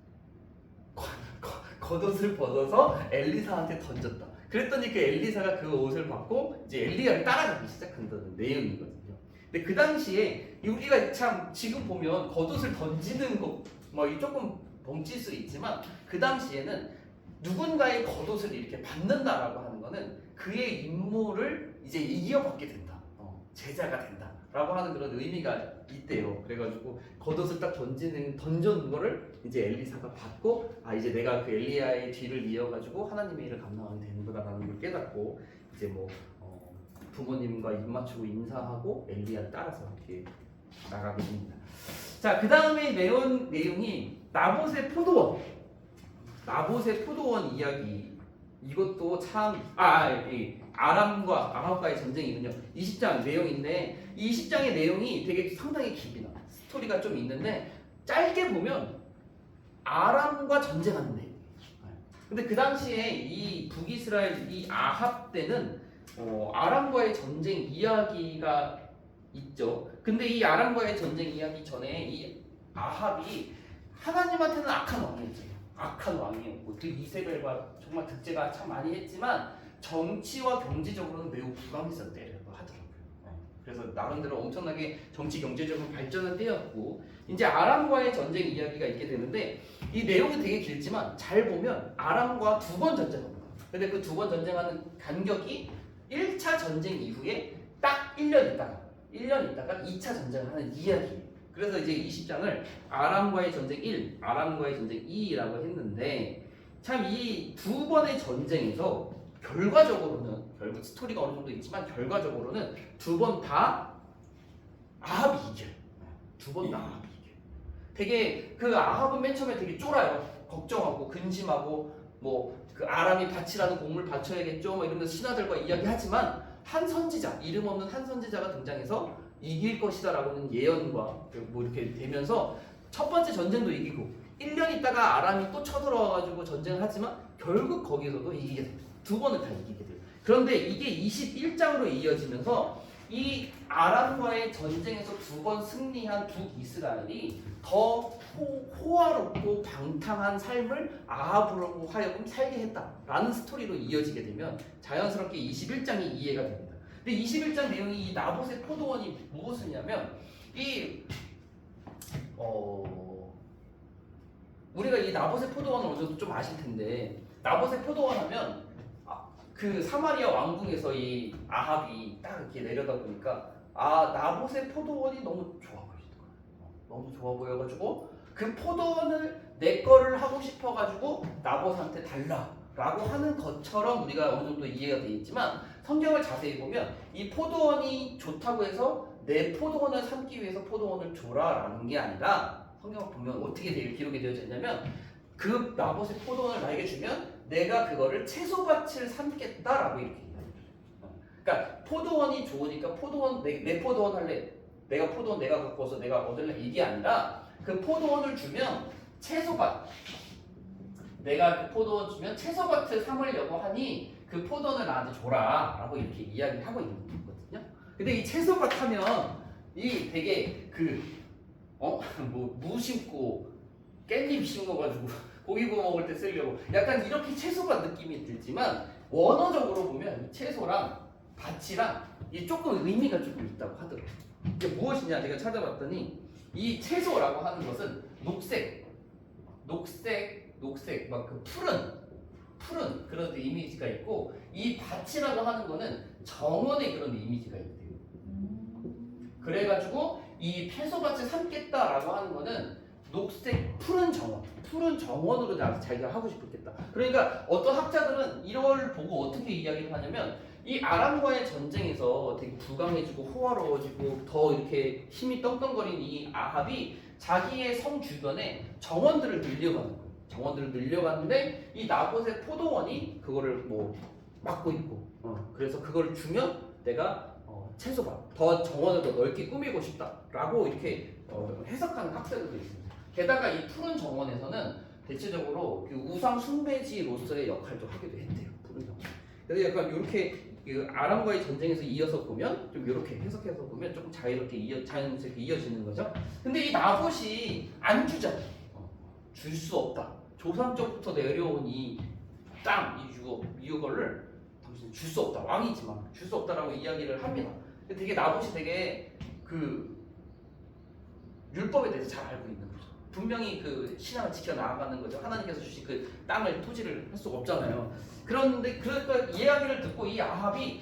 겉옷을 벗어서 엘리사한테 던졌다. 그랬더니 그 엘리사가 그 옷을 받고 이제 엘리야를 따라가기 시작한다는 내용이거든요. 근데 그 당시에 우리가 참 지금 보면 겉옷을 던지는 거 뭐 조금 벙칠 수 있지만 그 당시에는 누군가의 겉옷을 이렇게 받는다라고 하는 거는 그의 임무를 이제 이어받게 된다. 제자가 된다라고 하는 그런 의미가 있대요. 그래가지고 겉옷을 딱 던져놓은 거를 이제 엘리사가 받고 이제 내가 그 엘리야의 뒤를 이어가지고 하나님의 일을 감당하게 되는구나라는 걸 깨닫고 이제 뭐 부모님과 입 맞추고 인사하고 엘리야를 따라서 이렇게 나가게 됩니다. 자, 그 다음에 내용이 나봇의 포도원 이야기. 이것도 참 아람과 아합과의 전쟁이군요. 20장 내용인데 이 20장의 내용이 되게 상당히 깊이 나와요. 스토리가 좀 있는데 짧게 보면 아람과 전쟁하는 내용이에요. 근데 그 당시에 이 북이스라엘 이 아합 때는 아람과의 전쟁 이야기가 있죠. 근데 이 아람과의 전쟁 이야기 전에 이 아합이 하나님한테는 악한 왕이었죠. 악한 왕이었고 그 이세벨과 정말 득죄가 참 많이 했지만 정치와 경제적으로는 매우 불황했었대라고 하더라고요. 그래서 나름대로 엄청나게 정치 경제적으로 발전한 때였고 이제 아람과의 전쟁 이야기가 있게 되는데 이 내용은 되게 길지만 잘 보면 아람과 두 번 전쟁합니다. 근데 그 두 번 전쟁하는 간격이 1차 전쟁 이후에 딱 1년 있다가 2차 전쟁을 하는 이야기예요. 그래서 이제 20장을 아람과의 전쟁 1, 아람과의 전쟁 2라고 했는데 참 이 두 번의 전쟁에서 결과적으로는 스토리가 어느 정도 있지만 결과적으로는 두 번 다 아합이 이겨요. 두 번 다 아합이 이겨요. 되게 그 아합은 맨 처음에 되게 쫄아요. 걱정하고 근심하고 뭐 그 아람이 바치라는 곡물 바쳐야겠죠. 뭐 이러면서 신하들과 이야기하지만 한 선지자, 이름 없는 한 선지자가 등장해서 이길 것이다라고는 예언과 뭐 이렇게 되면서 첫 번째 전쟁도 이기고 1년 있다가 아람이 또 쳐들어와가지고 전쟁을 하지만 결국 거기서도 이기게 됩니다. 두 번을 다 이기게 돼요. 그런데 이게 21장으로 이어지면서 이 아람과의 전쟁에서 두 번 승리한 북이스라엘이 더 호화롭고 방탕한 삶을 아합으로 하여금 살게 했다라는 스토리로 이어지게 되면 자연스럽게 21장이 이해가 됩니다. 근데 21장 내용이 이 나봇의 포도원이 무엇이냐면 우리가 이 나봇의 포도원을 어느 정도 좀 아실 텐데 나봇의 포도원 하면 그 사마리아 왕궁에서 이 아합이 딱 이렇게 내려다보니까 나봇의 포도원이 너무 좋아 보이더라고요. 너무 좋아 보여가지고 그 포도원을 내 거를 하고 싶어가지고 나봇한테 달라라고 하는 것처럼 우리가 어느 정도 이해가 되어 있지만 성경을 자세히 보면 이 포도원이 좋다고 해서 내 포도원을 삼기 위해서 포도원을 줘라라는 게 아니라 성경을 보면 어떻게 기록이 되어져 있냐면 그 나봇의 포도원을 나에게 주면 내가 그거를 채소밭을 삼겠다라고 이렇게 얘기해요. 그러니까 포도원이 좋으니까 내 포도원 할래. 내가 포도원 내가 갖고 와서 내가 얻을래 이게 아니라 그 포도원을 주면 채소밭 내가 그 포도원 주면 채소밭을 삼으려고 하니 그 포도원을 나한테 줘라 라고 이렇게 이야기를 하고 있는 거거든요. 근데 이 채소밭 하면 이 되게 뭐 무 심고 깻잎 심어가지고 고기 구워 먹을 때 쓰려고 약간 이렇게 채소밭 느낌이 들지만 원어적으로 보면 이 채소랑 밭이랑 이 조금 의미가 조금 있다고 하더라고요. 이게 무엇이냐 제가 찾아봤더니 이 채소라고 하는 것은 녹색 막 그 푸른 그런 이미지가 있고 이 밭이라고 하는 거는 정원의 그런 이미지가 있대요. 그래가지고 이 채소밭을 삼겠다라고 하는 거는 녹색 푸른 정원으로 자기가 하고 싶었겠다. 그러니까 어떤 학자들은 이걸 보고 어떻게 이야기를 하냐면 이 아람과의 전쟁에서 되게 불강해지고 호화로워지고 더 이렇게 힘이 떵떵거린 이 아합이 자기의 성 주변에 정원들을 늘려가는 거예요. 정원들을 늘려갔는데 이 나봇의 포도원이 그거를 뭐 막고 있고 그래서 그걸 주면 내가 채소밭 더 정원을 더 넓게 꾸미고 싶다라고 이렇게 해석하는 학자들도 있습니다. 게다가 이 푸른 정원에서는 대체적으로 그 우상 숭배지로서의 역할도 하기도 했대요. 푸른 정원. 그래서 약간 이렇게 그 아람과의 전쟁에서 이어서 보면 좀 이렇게 해석해서 보면 조금 자유롭게 자연스럽게 이어지는 거죠. 근데 이 나봇이 안 주잖아요. 줄 수 없다. 조상 쪽부터 내려온 이 땅, 이 유거를 당신 줄 수 없다. 왕이지만 줄 수 없다라고 이야기를 합니다. 근데 되게 나봇이 되게 그 율법에 대해서 잘 알고 있는 거죠. 분명히 그 신앙을 지켜 나아가는 거죠. 하나님께서 주신 그 땅을 토지를 할 수가 없잖아요. 그런데 그러니까 이야기를 듣고 이 아합이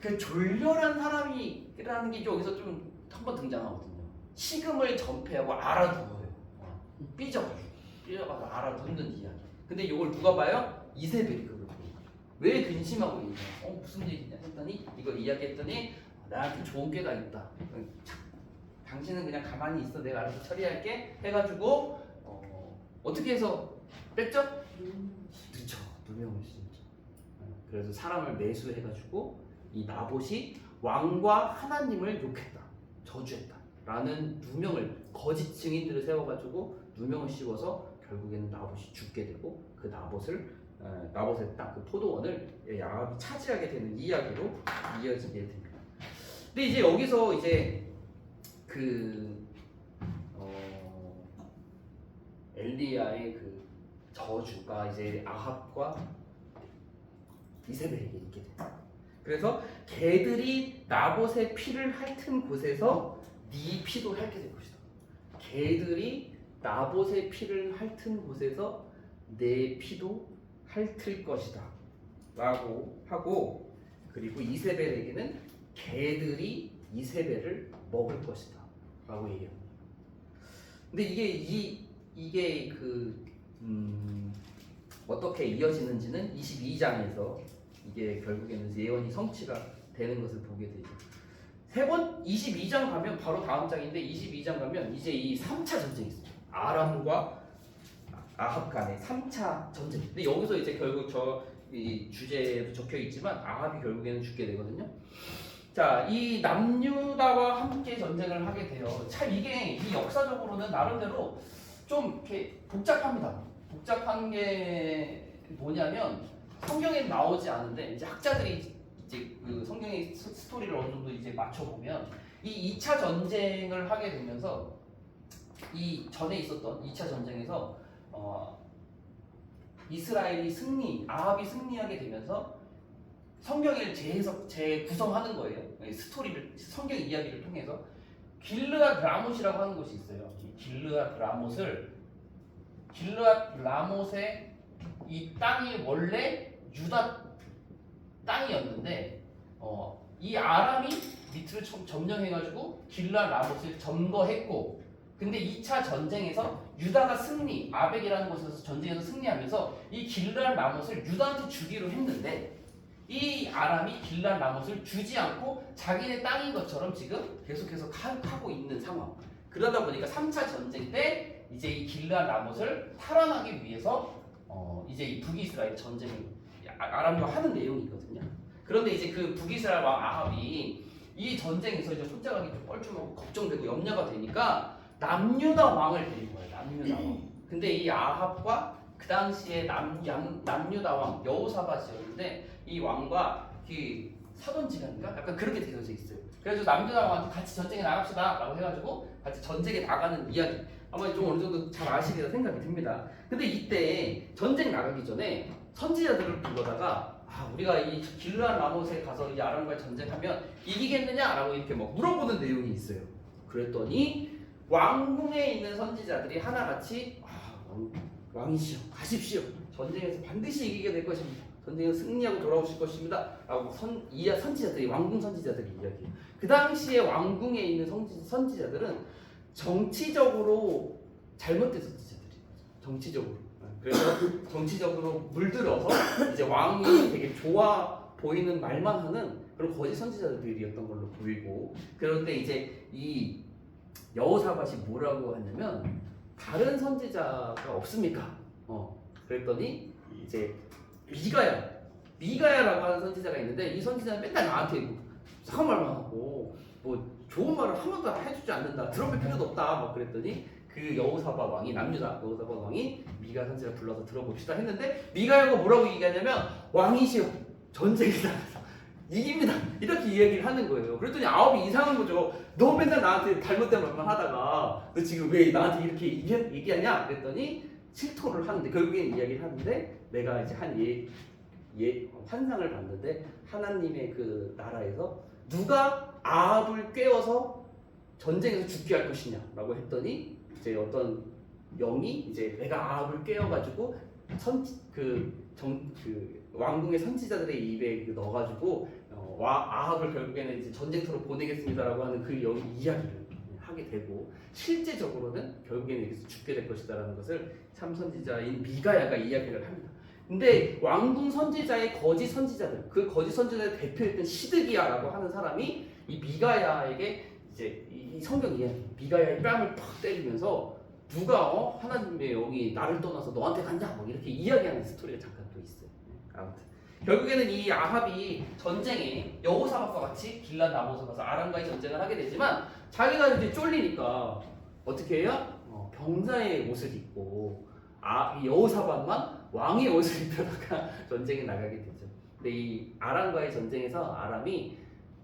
그 졸렬한 사람이라는 게 여기서 좀 한번 등장하거든요. 식음을 전폐하고 알아두어요. 삐져가서 알아듣는 이야기. 근데 이걸 누가 봐요? 이세벨이 그걸 봐요. 왜 근심하고 있냐? 무슨 일이냐 했더니 이거 이야기했더니 나한테 좋은 꾀가 있다. 당신은 그냥 가만히 있어. 내가 알아서 처리할게. 해가지고 어떻게 해서 뺐죠? 그렇죠. 누명을 신죠. 그래서 사람을 매수해가지고 이 나봇이 왕과 하나님을 욕했다, 저주했다 라는 누명을 거짓 증인들을 세워가지고 누명을 씌워서 결국에는 나봇이 죽게 되고 그 나봇의 땅, 그 포도원을 아합이 차지하게 되는 이야기로 이어지게 됩니다. 근데 이제 여기서 이제 엘리야의 그 저주가 이제 아합과 이세벨에게 있게 됩니다. 그래서 개들이 나봇의 피를 핥은 곳에서 네 피도 핥게 될 것이다. 개들이 나봇의 피를 핥은 곳에서 내 피도 핥을 것이다 라고 하고, 그리고 이세벨에게는 개들이 이세벨을 먹을 것이다 라고 얘기합니다. 근데 이게 어떻게 이어지는지는 22장에서 이게 결국에는 예언이 성취가 되는 것을 보게 되죠. 22장 가면 바로 다음 장인데 22장 가면 이제 이 3차 전쟁이 있어요. 아람과 아합 간의 3차 전쟁. 근데 여기서 이제 결국 이 주제에도 적혀 있지만 아합이 결국에는 죽게 되거든요. 자, 이 남유다와 함께 전쟁을 하게 돼요. 참 이게 이 역사적으로는 나름대로 좀 이렇게 복잡합니다. 복잡한 게 뭐냐면 성경에 나오지 않은데 이제 학자들이 이제 그 성경의 스토리를 어느 정도 이제 맞춰보면 이 2차 전쟁을 하게 되면서 이 전에 있었던 2차 전쟁에서 이스라엘이 아합이 승리하게 되면서 성경을 재구성하는 거예요. 스토리를, 성경 이야기를 통해서 길르앗 라못이라고 하는 곳이 있어요. 이 길르앗 라못의 이 땅이 원래 유다 땅이었는데 이 아람이 밑을 점령해가지고 길르앗 라못을 점거했고, 근데 2차 전쟁에서 유다가 아벡이라는 곳에서 전쟁에서 승리하면서 이 길르앗 라못을 유다한테 주기로 했는데 이 아람이 길르앗 라못을 주지 않고 자기네 땅인 것처럼 지금 계속해서 하고 있는 상황. 그러다 보니까 3차 전쟁 때 이제 이 길르앗 라못을 탈환하기 위해서 이제 이 북이스라엘 전쟁을 아람과 하는 내용이거든요. 그런데 이제 그 북이스라엘 왕 아합이 이 전쟁에서 이제 혼자 가기 좀 뻘쭘하고 걱정되고 염려가 되니까 남유다 왕을 데린 거예요. 남유다 왕. 근데 이 아합과 그 당시에 남유다 왕 여호사밧이었는데 이 왕과 그 사돈지간인가 약간 그렇게 되어져 있어요. 그래서 남유다 왕한테 같이 전쟁에 나갑시다라고 해가지고 같이 전쟁에 나가는 이야기. 아마 좀 어느 정도 잘 아시리라 생각이 듭니다. 근데 이때 전쟁 나가기 전에 선지자들을 불러다가 우리가 이 길르앗 라못에 가서 이 아람과의 전쟁하면 이기겠느냐라고 이렇게 막 물어보는 내용이 있어요. 그랬더니 왕궁에 있는 선지자들이 하나같이 왕이시여 가십시오. 전쟁에서 반드시 이기게 될 것입니다. 전쟁에서 승리하고 돌아오실 것입니다. 라고 선지자들이 왕궁 선지자들이 이야기해요. 그 당시에 왕궁에 있는 선지자들은 정치적으로 잘못된 선지자들이에요. 정치적으로. 그래서 정치적으로 물들어서 이제 왕이 되게 좋아 보이는 말만 하는 그런 거짓 선지자들이었던 걸로 보이고, 그런데 이제 이 여호사밧이 뭐라고 하냐면 다른 선지자가 없습니까? 그랬더니 이제 미가야라고 하는 선지자가 있는데 이 선지자는 맨날 나한테 이상한 말만 하고 뭐 좋은 말을 한번도 해주지 않는다. 들어볼 필요도 없다. 막 그랬더니 그 여호사밧 왕이 남유다 여호사밧 왕이 미가 선지자 불러서 들어봅시다 했는데 미가야가 뭐라고 얘기하냐면 왕이시여 전쟁에 나가서 이깁니다 이렇게 이야기를 하는 거예요. 그랬더니 아합이 이상한 거죠. 너 맨날 나한테 잘못된 말만 하다가 너 지금 왜 나한테 이렇게 얘기하냐 그랬더니 실토를 하는데 결국엔 이야기를 하는데 내가 이제 환상을 봤는데 하나님의 그 나라에서 누가 아합을 꿰어서 전쟁에서 죽게 할 것이냐라고 했더니 이제 어떤 영이 이제 내가 아합을 꿰어가지고 왕궁의 선지자들의 입에 넣어가지고 아합을 결국에는 이제 전쟁터로 보내겠습니다라고 하는 그 영이 이야기를 하게 되고 실제적으로는 결국에는 여기서 죽게 될 것이다라는 것을 참 선지자인 미가야가 이야기를 합니다. 근데 왕궁 선지자의 거짓 선지자들, 그 거짓 선지자의 대표였던 시드기야라고 하는 사람이 이 미가야에게 이제 이 성경 이야기, 미가야의 뺨을 팍 때리면서 누가 하나님의 영이 나를 떠나서 너한테 간다 뭐 이렇게 이야기하는 스토리가 잠깐 또 있어요. 아무튼 결국에는 이 아합이 전쟁에 여호사밧과 같이 길르앗 라못에 가서 아람과의 전쟁을 하게 되지만 자기가 이제 쫄리니까 어떻게 해요? 병사의 옷을 입고 이 여호사밧만 왕의 옷을 입혀다가 전쟁에 나가게 되죠. 근데 이 아람과의 전쟁에서 아람이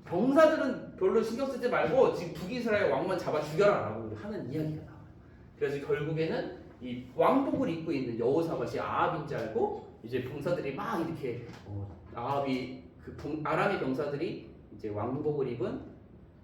병사들은 별로 신경 쓰지 말고 지금 북이스라엘 왕만 잡아 죽여라라고 하는 이야기가 나와요. 그래서 결국에는 이 왕복을 입고 있는 여호사밧이 아합인 줄 알고 이제 병사들이 막 이렇게 아람의 병사들이 이제 왕복을 입은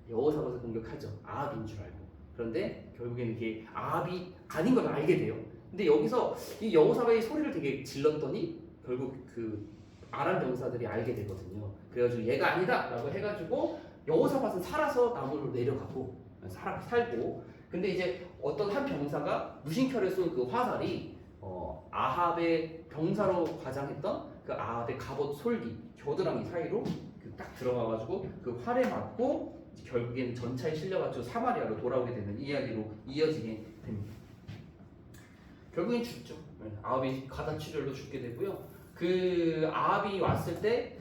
여호사밧을 공격하죠. 아합인 줄 알고. 그런데 결국에는 이게 아합이 아닌 걸 알게 돼요. 근데 여기서 이 여호사밧이 소리를 되게 질렀더니 결국 그 아람 병사들이 알게 되거든요. 그래가지고 얘가 아니다라고 해가지고 여호사밧은 살아서 나무로 내려가고 살고. 근데 이제 어떤 한 병사가 무심결에 쏜 그 화살이 아합의 병사로 과장했던 그 아합의 갑옷 솔기 겨드랑이 사이로 딱 들어가가지고 그 활에 맞고 결국에는 전차에 실려가지고 사마리아로 돌아오게 되는 이야기로 이어지게 됩니다. 결국엔 죽죠. 아합이 가다출혈로 죽게 되고요. 그 아합이 왔을 때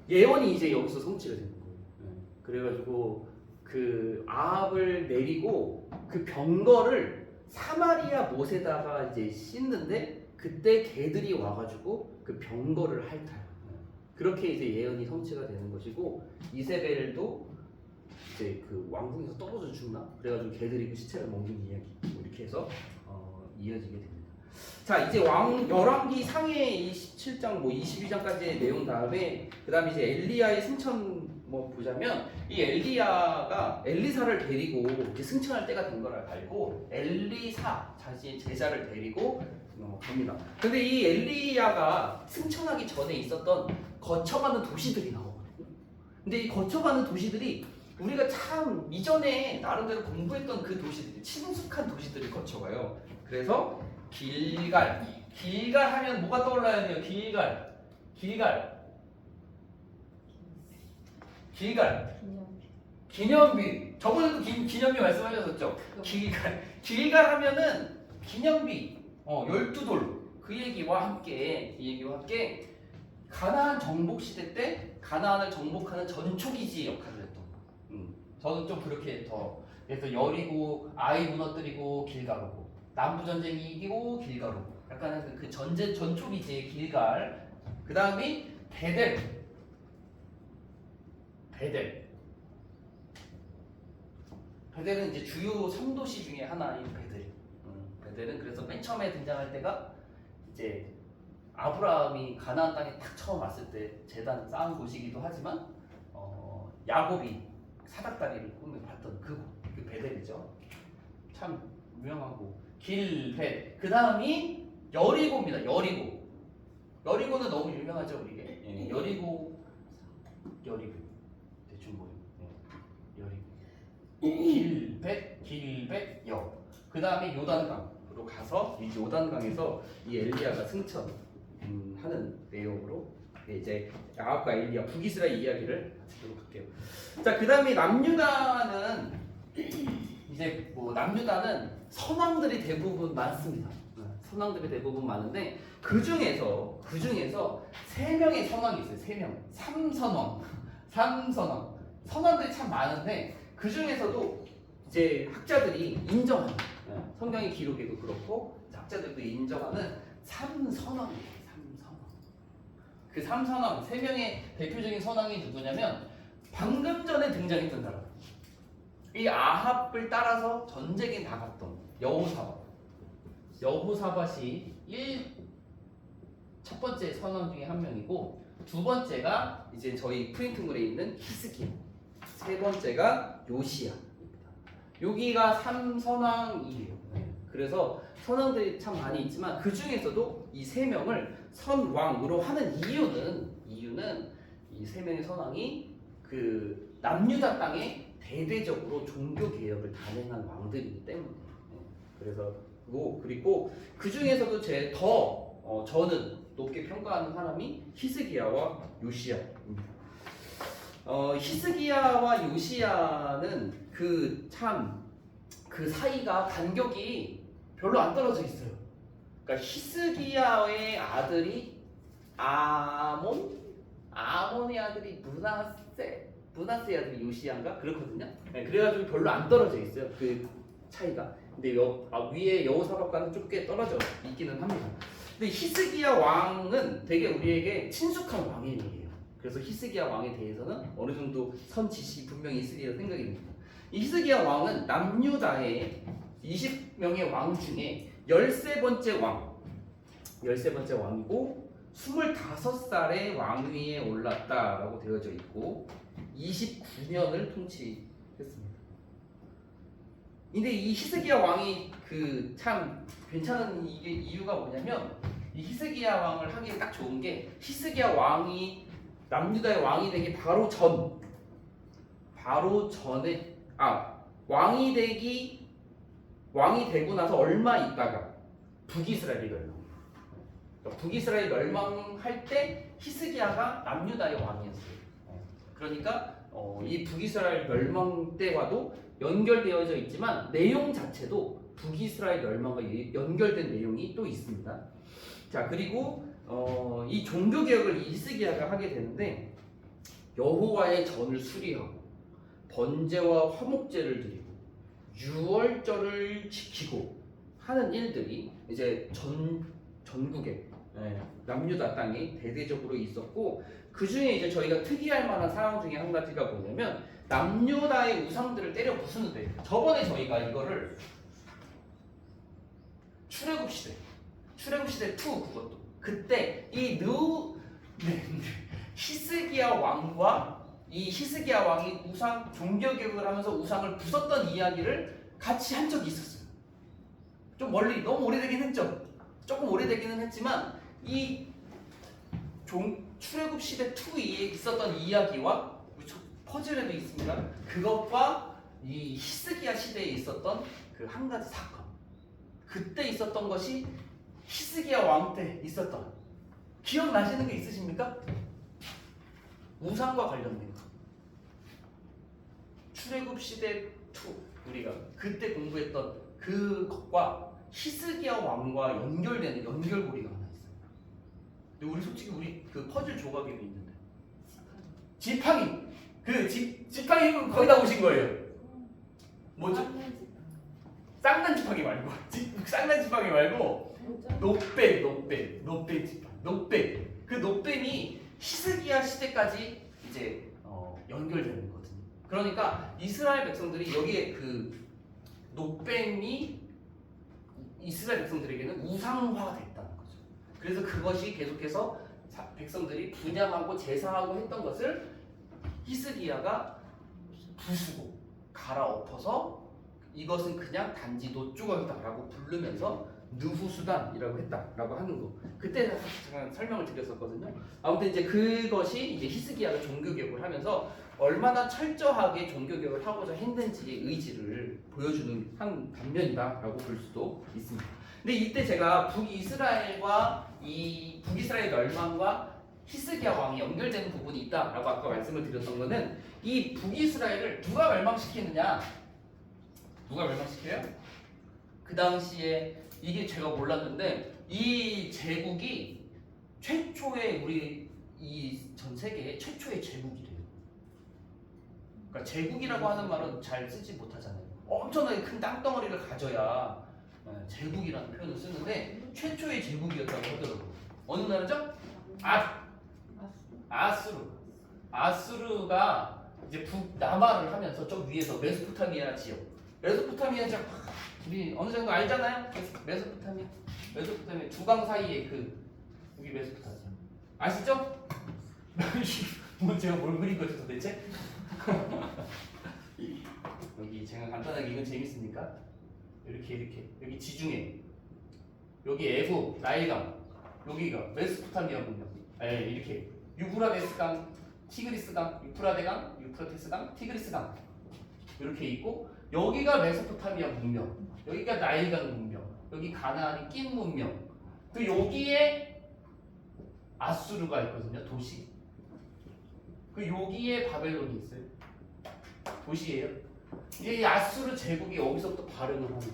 예언이 이제 여기서 성취가 되는 거예요. 그래가지고 그 아합을 내리고 그 병거를 사마리아 못에다가 이제 씻는데 그때 개들이 와가지고 그 병거를 핥아요. 그렇게 이제 예언이 성취가 되는 것이고 이세벨도 이제 그 왕궁에서 떨어져 죽나? 그래가지고 개들이 그 시체를 먹는 이야기 이렇게 해서 이어지게 됩니다. 자 이제 열왕기 상해 17장 22장까지의 내용 다음에 그 다음에 이제 엘리야의 승천 보자면 이 엘리야가 엘리사를 데리고 이렇게 승천할 때가 된 걸 알고 엘리사 자신의 제자를 데리고 갑니다. 근데 이 엘리야가 승천하기 전에 있었던 거쳐가는 도시들이 나오거든요. 근데 이 거쳐가는 도시들이 우리가 참 이전에 나름대로 공부했던 그 도시들이 친숙한 도시들을 거쳐가요. 그래서 길갈 하면 뭐가 떠올라야 돼요? 길갈 기념비 저번에도 기념비 말씀하셨었죠? 길갈 하면은 기념비 12돌 그 얘기와 함께 가나안 정복 시대 때 가나안을 정복하는 전초기지 역할을 했던 저는 좀 그렇게 더 그래서 여리고 아이 무너뜨리고 길가르고 남부 전쟁이 이기고 길가르고 약간 그 전제 전초기지의 길갈 그 다음이 베델은 이제 주요 성도시 중에 하나인 베델. 베델은 그래서 맨 처음에 등장할 때가 이제 아브라함이 가나안 땅에 딱 처음 왔을 때 제단 쌓은 곳이기도 하지만 야곱이 사닥다리를 꿈에 봤던 그 베델이죠. 참 유명하고 길벳. 그 다음이 여리고입니다. 여리고는 너무 유명하죠 우리게. 여리고 대충 뭐 여리고 길벳 여. 그 다음에 요단강으로 가서 이 요단강에서 이 엘리야가 승천하는 내용으로 이제 야합과 엘리야 북이스라엘 이야기를 마치도록 할게요. 자, 그 다음에 남유다는 이제 뭐 남유다는 선왕들이 대부분 많습니다. 선왕들이 대부분 많은데 그 중에서 세 명의 선왕이 있어요. 세 명, 삼선왕. 선왕들이 참 많은데 그 중에서도 이제 학자들이 인정하는 성경의 기록에도 그렇고 학자들도 인정하는 삼선왕이에요. 그 삼선왕 세 명의 대표적인 선왕이 누구냐면 방금 전에 등장했던 사람. 이 아합을 따라서 전쟁에 나갔던 여호사밧이 첫 번째 선왕 중에 한 명이고 두 번째가 이제 저희 프린트물에 있는 히스기야. 세 번째가 요시야입니다. 여기가 삼선왕이에요. 그래서 선왕들이 참 많이 있지만 그 중에서도 이 세 명을 선왕으로 하는 이유는 이 세 명의 선왕이 그 남유다 땅에 대대적으로 종교 개혁을 단행한 왕들이기 때문에 그래서 그리고 그 중에서도 저는 높게 평가하는 사람이 히스기야와 요시야입니다. 히스기야와 요시야는 그 사이가 간격이 별로 안 떨어져 있어요. 그러니까 히스기야의 아들이 아몬의 아들이 므낫세의 아들이 요시야인가 그렇거든요. 네, 그래가지고 별로 안 떨어져 있어요. 그 차이가. 근데 위에 여호사밧과는 좀 꽤 떨어져 있기는 합니다. 근데 히스기야 왕은 되게 우리에게 친숙한 왕이에요. 그래서 히스기야 왕에 대해서는 어느 정도 선지식이 분명히 있으리라 생각이 듭니다. 이 히스기야 왕은 남유다의 20명의 왕 중에 13번째 왕이고 25살에 왕위에 올랐다라고 되어져 있고 29년을 통치했습니다. 근데 이 히스기야 왕이 그 참 괜찮은 이유가 뭐냐면 이 히스기야 왕을 하기에 딱 좋은 게 히스기야 왕이 남유다의 왕이 되기 바로 전에 왕이 되고 나서 얼마 있다가 북이스라엘이 멸망할 때 히스기야가 남유다의 왕이었어요. 그러니까 이 북이스라엘 멸망 때와도 연결되어져 있지만 내용 자체도 북이스라엘 멸망과 연결된 내용이 또 있습니다. 자, 그리고 이 종교 개혁을 히스기야가 하게 되는데 여호와의 전을 수리하고 번제와 화목제를 드리고 유월절을 지키고 하는 일들이 이제 전국에 남유다 땅에 대대적으로 있었고 그 중에 이제 저희가 특이할 만한 사항 중에 한 가지가 뭐냐면 남유다의 우상들을 때려 부수는데 저번에 저희가 이거를 출애굽시대 2 그것도 그때 이 히스기야 왕과 이 히스기야 왕이 우상 종교 개혁을 하면서 우상을 부쉈던 이야기를 같이 한 적이 있었어요. 좀 멀리 너무 오래되긴 했죠. 조금 오래되기는 했지만 이 출애굽 시대 2에 있었던 이야기와 퍼즐에도 있습니다. 그것과 이 히스기야 시대에 있었던 그 한 가지 사건. 그때 있었던 것이 히스기야 왕 때 있었던 기억나시는 게 있으십니까? 우상과 관련된 거. 출애굽 시대 2 우리가 그때 공부했던 그것과 히스기야 왕과 연결되는 연결고리가 하나 있어요. 근데 우리 솔직히 그 퍼즐 조각에도 있는데 지팡이 그 지팡이 거의 다 오신 거예요. 뭐죠? 쌍난 쌍난 지팡이 말고 쌍난 지팡이 말고 진짜? 노뱀 지팡이 노뱀. 그 노뱀이 히스기야 시대까지 이제 연결되는 거거든요. 그러니까 이스라엘 백성들이 여기에 그 노뱀이 이스라엘 백성들에게는 우상화가 됐다는 거죠. 그래서 그것이 계속해서 백성들이 분양하고 제사하고 했던 것을 히스기야가 부수고 갈아엎어서 이것은 그냥 단지 노조각이다라고 부르면서 느후수단이라고 했다라고 하는 거. 그때 잠깐 설명을 드렸었거든요. 아무튼 이제 그것이 이제 히스기야가 종교개혁을 하면서 얼마나 철저하게 종교개혁을 하고자 했는지의 의지를 보여주는 한 단면이다라고 볼 수도 있습니다. 근데 이때 제가 북이스라엘과 이 북이스라엘 멸망과 히스기야 왕이 연결되는 부분이 있다라고 아까 말씀을 드렸던 거는 이 북이스라엘을 누가 멸망시키느냐? 누가 멸망시켜요? 그 당시에 이게 제가 몰랐는데 이 제국이 최초의 우리 이 전 세계의 최초의 제국이래요. 그러니까 제국이라고 하는 말은 잘 쓰지 못하잖아요. 엄청나게 큰 땅덩어리를 가져야 제국이라는 표현을 쓰는데 최초의 제국이었다고 하더라고요. 어느 나라죠? 아수르가 이제 북남하를 하면서 저 위에서 메소포타미아 지역. 메소포타미아 지역 우리 어느 정도 알잖아요? 메소포타미아 두강 사이에 그 여기 메소포타미아 아시죠? 뭐 제가 뭘 그린 거죠 도대체? 여기 제가 간단하게 이건 재밌습니까? 이렇게 여기 지중해 여기 애국 나일강 여기가 메소포타미아 문명 이렇게 유브라데스강 티그리스강 유프라테스강 티그리스강 이렇게 있고 여기가 메소포타미아 문명 여기가 나일강 문명 여기 가나안이 낀 문명 또 여기에 아수르가 있거든요 도시 그 여기에 바벨론이 있어요 도시예요. 이제 이 아수르 제국이 여기서부터 발현을 하는 거예요.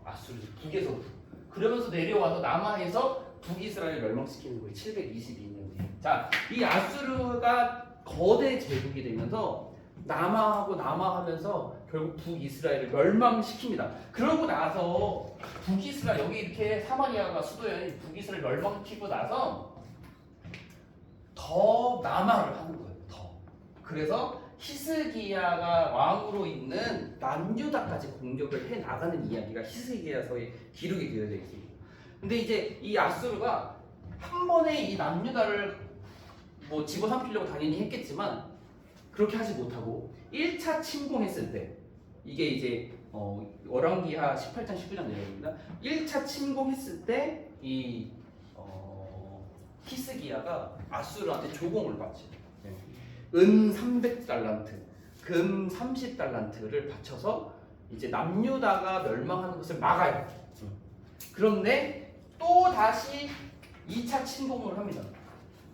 아수르 북에서부터. 그러면서 내려와서 남하에서 북이스라엘을 멸망시키는 거예요. 722년에. 자, 이 아수르가 거대 제국이 되면서 남하하면서 결국 북이스라엘을 멸망시킵니다. 그러고 나서 북이스라엘 여기 이렇게 사마리아가 수도인 북이스라엘 멸망시키고 나서 더 남하를 하는 거예요. 더. 그래서 히스기야가 왕으로 있는 남유다까지 공격을 해 나가는 이야기가 히스기야서에 기록이 되어져 있습니다. 근데 이제 이 아수르가 한 번에 이 남유다를 뭐 집어삼키려고 당연히 했겠지만 그렇게 하지 못하고 1차 침공했을 때 이게 이제 열왕기하 18장 19장 내용입니다. 1차 침공했을 때 이 히스기야가 아수르한테 조공을 받죠. 은 300달란트, 금 30달란트를 바쳐서 이제 남유다가 멸망하는 것을 막아요. 그런데 또 다시 2차 침공을 합니다.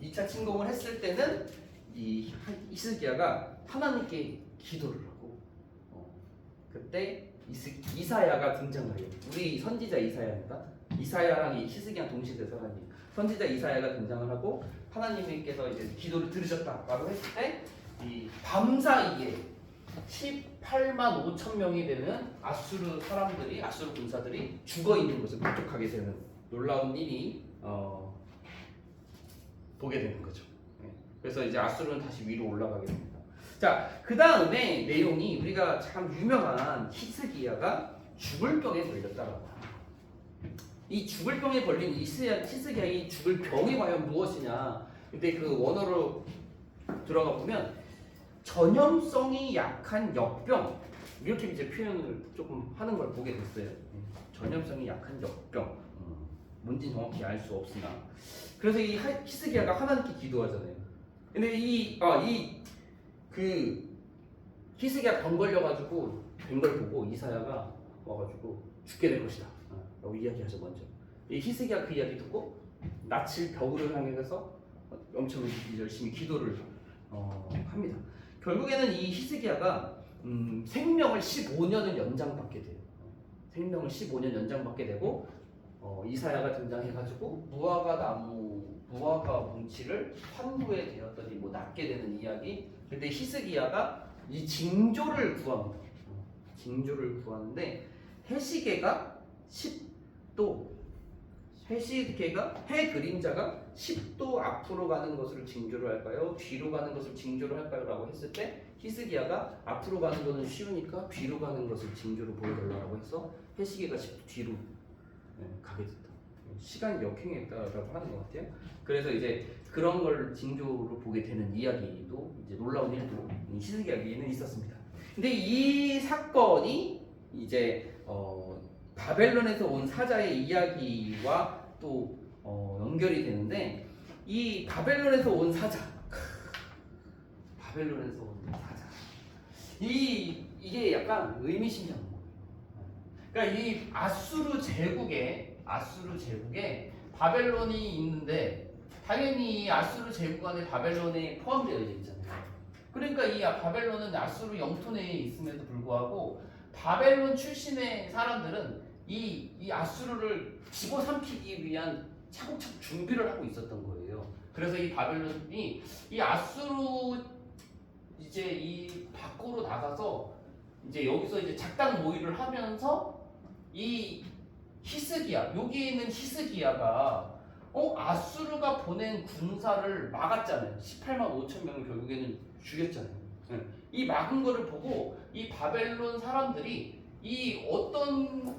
2차 침공을 했을 때는 이 히스기야가 하나님께 기도를 하고 그때 이사야가 등장을 해요. 우리 선지자 이사야입니다. 이사야랑 이 히스기야 동시대사라니 선지자 이사야가 등장을 하고 하나님께서 이제 기도를 들으셨다라고 했을 때 이 밤사이에 18만 5천 명이 되는 아수르 군사들이 죽어 있는 것을 목격하게 되는 놀라운 일이 보게 되는 거죠. 그래서 이제 아수르는 다시 위로 올라가게 됩니다. 자, 그 다음에 내용이 우리가 참 유명한 히스기야가 죽을 병에 걸렸다라고 합니다. 이 죽을 병에 걸린 히스기야의 죽을 병이 과연 무엇이냐? 근데 그 원어로 들어가 보면 전염성이 약한 역병 이렇게 이제 표현을 조금 하는 걸 보게 됐어요. 전염성이 약한 역병 뭔지 정확히 알 수 없으나 그래서 이 히스기야가 하나님께 기도하잖아요. 근데 그 히스기야 병 걸려가지고 된 걸 보고 이사야가 와가지고 죽게 될 것이다 라고 이야기하죠. 먼저 이 히스기야 그 이야기 듣고 낯을 벽으로 향해서 엄청 열심히 기도를 합니다. 결국에는 이 히스기야가 생명을 15년을 연장받게 돼요. 생명을 15년 연장받게 되고 이사야가 등장해가지고 무화과 뭉치를 환부에 되었더니 뭐 낫게 되는 이야기. 근데 히스기야가 이 징조를 구합니다. 징조를 구하는데 해시계가 10도, 해시계가 해 그림자가 10도 앞으로 가는 것을 징조로 할까요? 뒤로 가는 것을 징조로 할까요? 라고 했을 때 히스기야가 앞으로 가는 것은 쉬우니까 뒤로 가는 것을 징조로 보여달라고 해서 해시계가 10도 뒤로 가게 됐다. 시간이 역행했다라고 하는 것 같아요. 그래서 이제 그런 걸 징조로 보게 되는 이야기도 이제 놀라운 일도 히스기야에는 있었습니다. 근데 이 사건이 이제 바벨론에서 온 사자의 이야기와 또 연결이 되는데 이 바벨론에서 온 사자, 바벨론에서 온 사자, 이게 약간 의미심장한 거예요. 그러니까 이 아수르 제국에 바벨론이 있는데 당연히 이 아수르 제국 안에 바벨론에 포함되어 있잖아요. 그러니까 이 바벨론은 아수르 영토 내에 있음에도 불구하고 바벨론 출신의 사람들은 이 아수르를 집어삼키기 위한 차곡차곡 준비를 하고 있었던 거예요. 그래서 이 바벨론이 이 아수르 이제 이 밖으로 나가서 이제 여기서 이제 작당 모의를 하면서 이 히스기야, 여기 있는 히스기야가 아수르가 보낸 군사를 막았잖아요. 18만 5천 명을 결국에는 죽였잖아요. 이 막은 거를 보고 이 바벨론 사람들이 이 어떤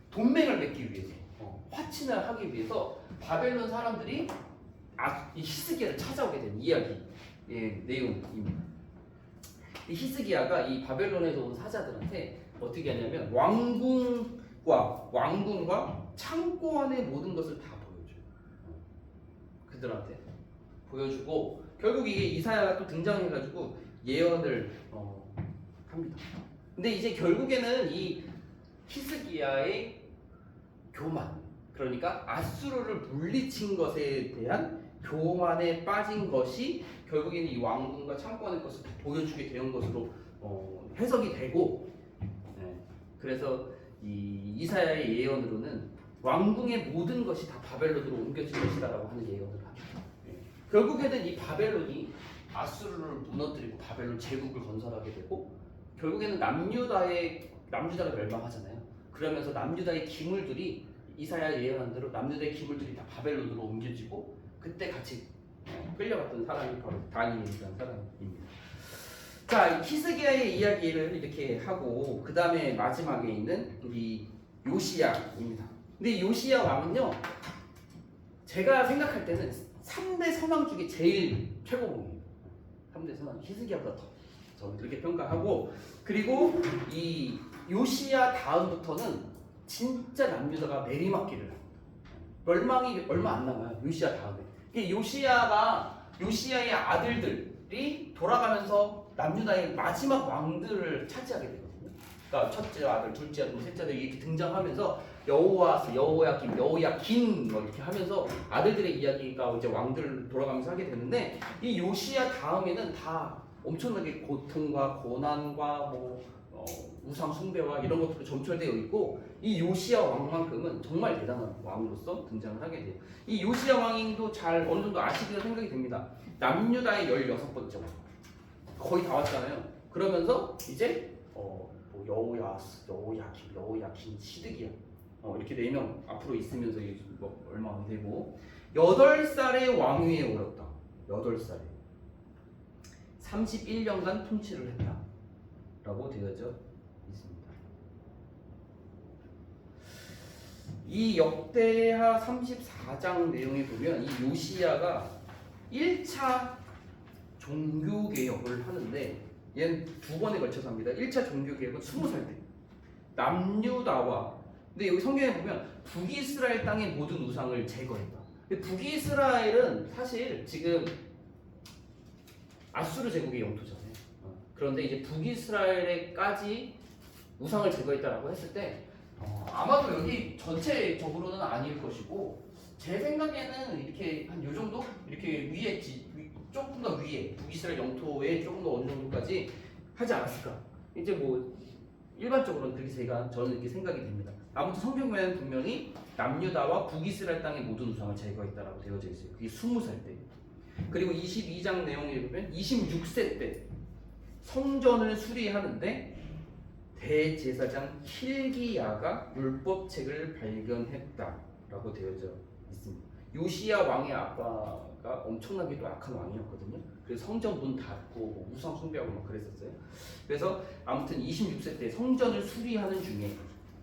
동맹을 맺기 위해서 화친을 하기 위해서 바벨론 사람들이 이 히스기야를 찾아오게 된 이야기의 내용입니다. 이 히스기야가 이 바벨론에서 온 사자들한테 어떻게 하냐면 왕궁과 창고 안의 모든 것을 다 보여줘요. 그들한테 보여주고 결국 이게 이사야가 또 등장해가지고 예언을 합니다. 근데 이제 결국에는 이 히스기야의 교만, 그러니까 아수르를 물리친 것에 대한 교만에 빠진 것이 결국에는 이 왕궁과 창고 안의 것을 다 보여주게 된 것으로 해석이 되고, 그래서 이 이사야의 예언으로는 왕궁의 모든 것이 다 바벨론으로 옮겨질 것이다라고 하는 예언을 합니다. 결국에는 이 바벨론이 아수르를 무너뜨리고 바벨론 제국을 건설하게 되고 결국에는 남유다가 멸망하잖아요. 그러면서 남유다의 기물들이 이사야 예언한 대로 남유다의 기물들이 다 바벨론으로 옮겨지고 그때 같이 끌려갔던 사람이 바로 다니엘이라는 사람입니다. 자, 히스기야의 이야기를 이렇게 하고 그 다음에 마지막에 있는 우리 요시야입니다. 근데 요시야 왕은요, 제가 생각할 때는 3대 선왕 중에 제일 최고봉이에요. 3대 선왕, 히스기야보다 더 저는 그렇게 평가하고, 그리고 이 요시야 다음부터는 진짜 남유다가 내리막길을 합니다. 멸망이 얼마 안 남아요. 요시야 다음에. 이게 요시야의 아들들이 돌아가면서 남유다의 마지막 왕들을 차지하게 되거든요. 그러니까 첫째 아들, 둘째 아들, 셋째 아들 이렇게 등장하면서 여호와스, 여호야김, 여호야긴 뭐 이렇게 하면서 아들들의 이야기가 이제 왕들을 돌아가면서 하게 되는데 이 요시야 다음에는 다 엄청나게 고통과 고난과 우상 숭배와 이런 것들로 점철되어 있고 이 요시야 왕만큼은 정말 대단한 왕으로서 등장을 하게 돼요. 이 요시야 왕도 잘 어느 정도 아시리라 생각이 됩니다. 남유다의 16번째 왕. 거의 다 왔잖아요. 그러면서 이제 여호야스, 여호야김, 여호야긴, 시드기야 이렇게 4명 앞으로 있으면서 이게 얼마 안 되고 8살의 왕위에 오렀다. 8살에 31년간 통치를 했다 라고 되어져 있습니다. 이 역대하 34장 내용에 보면 이 요시야가 1차 종교개혁을 하는데 얘는 2번에 걸쳐서 합니다. 1차 종교개혁은 20살 때 남유다와, 근데 여기 성경에 보면 북이스라엘 땅의 모든 우상을 제거했다. 근데 북이스라엘은 사실 지금 아수르 제국의 영토잖아요. 그런데 이제 북이스라엘에까지 우상을 제거했다라고 했을 때 아마도 여기 전체적으로는 아닐 것이고 제 생각에는 이렇게 한 요 정도? 이렇게 위에 조금 더 위에 북이스라엘 영토에 조금 더 어느 정도까지 하지 않았을까? 이제 일반적으로는 그렇게 저는 이렇게 생각이 됩니다. 아무튼 성경에는 분명히 남유다와 북이스라엘 땅의 모든 우상을 제거했다라고 되어져 있어요. 그게 20살 때. 그리고 22장 내용에 보면 26세 때 성전을 수리하는데 대제사장 힐기야가 율법책을 발견했다라고 되어져 있습니다. 요시야 왕의 아빠가 엄청나게도 악한 왕이었거든요. 그래서 성전 문 닫고 뭐 우상 숭배하고 막 그랬었어요. 그래서 아무튼 26세 때 성전을 수리하는 중에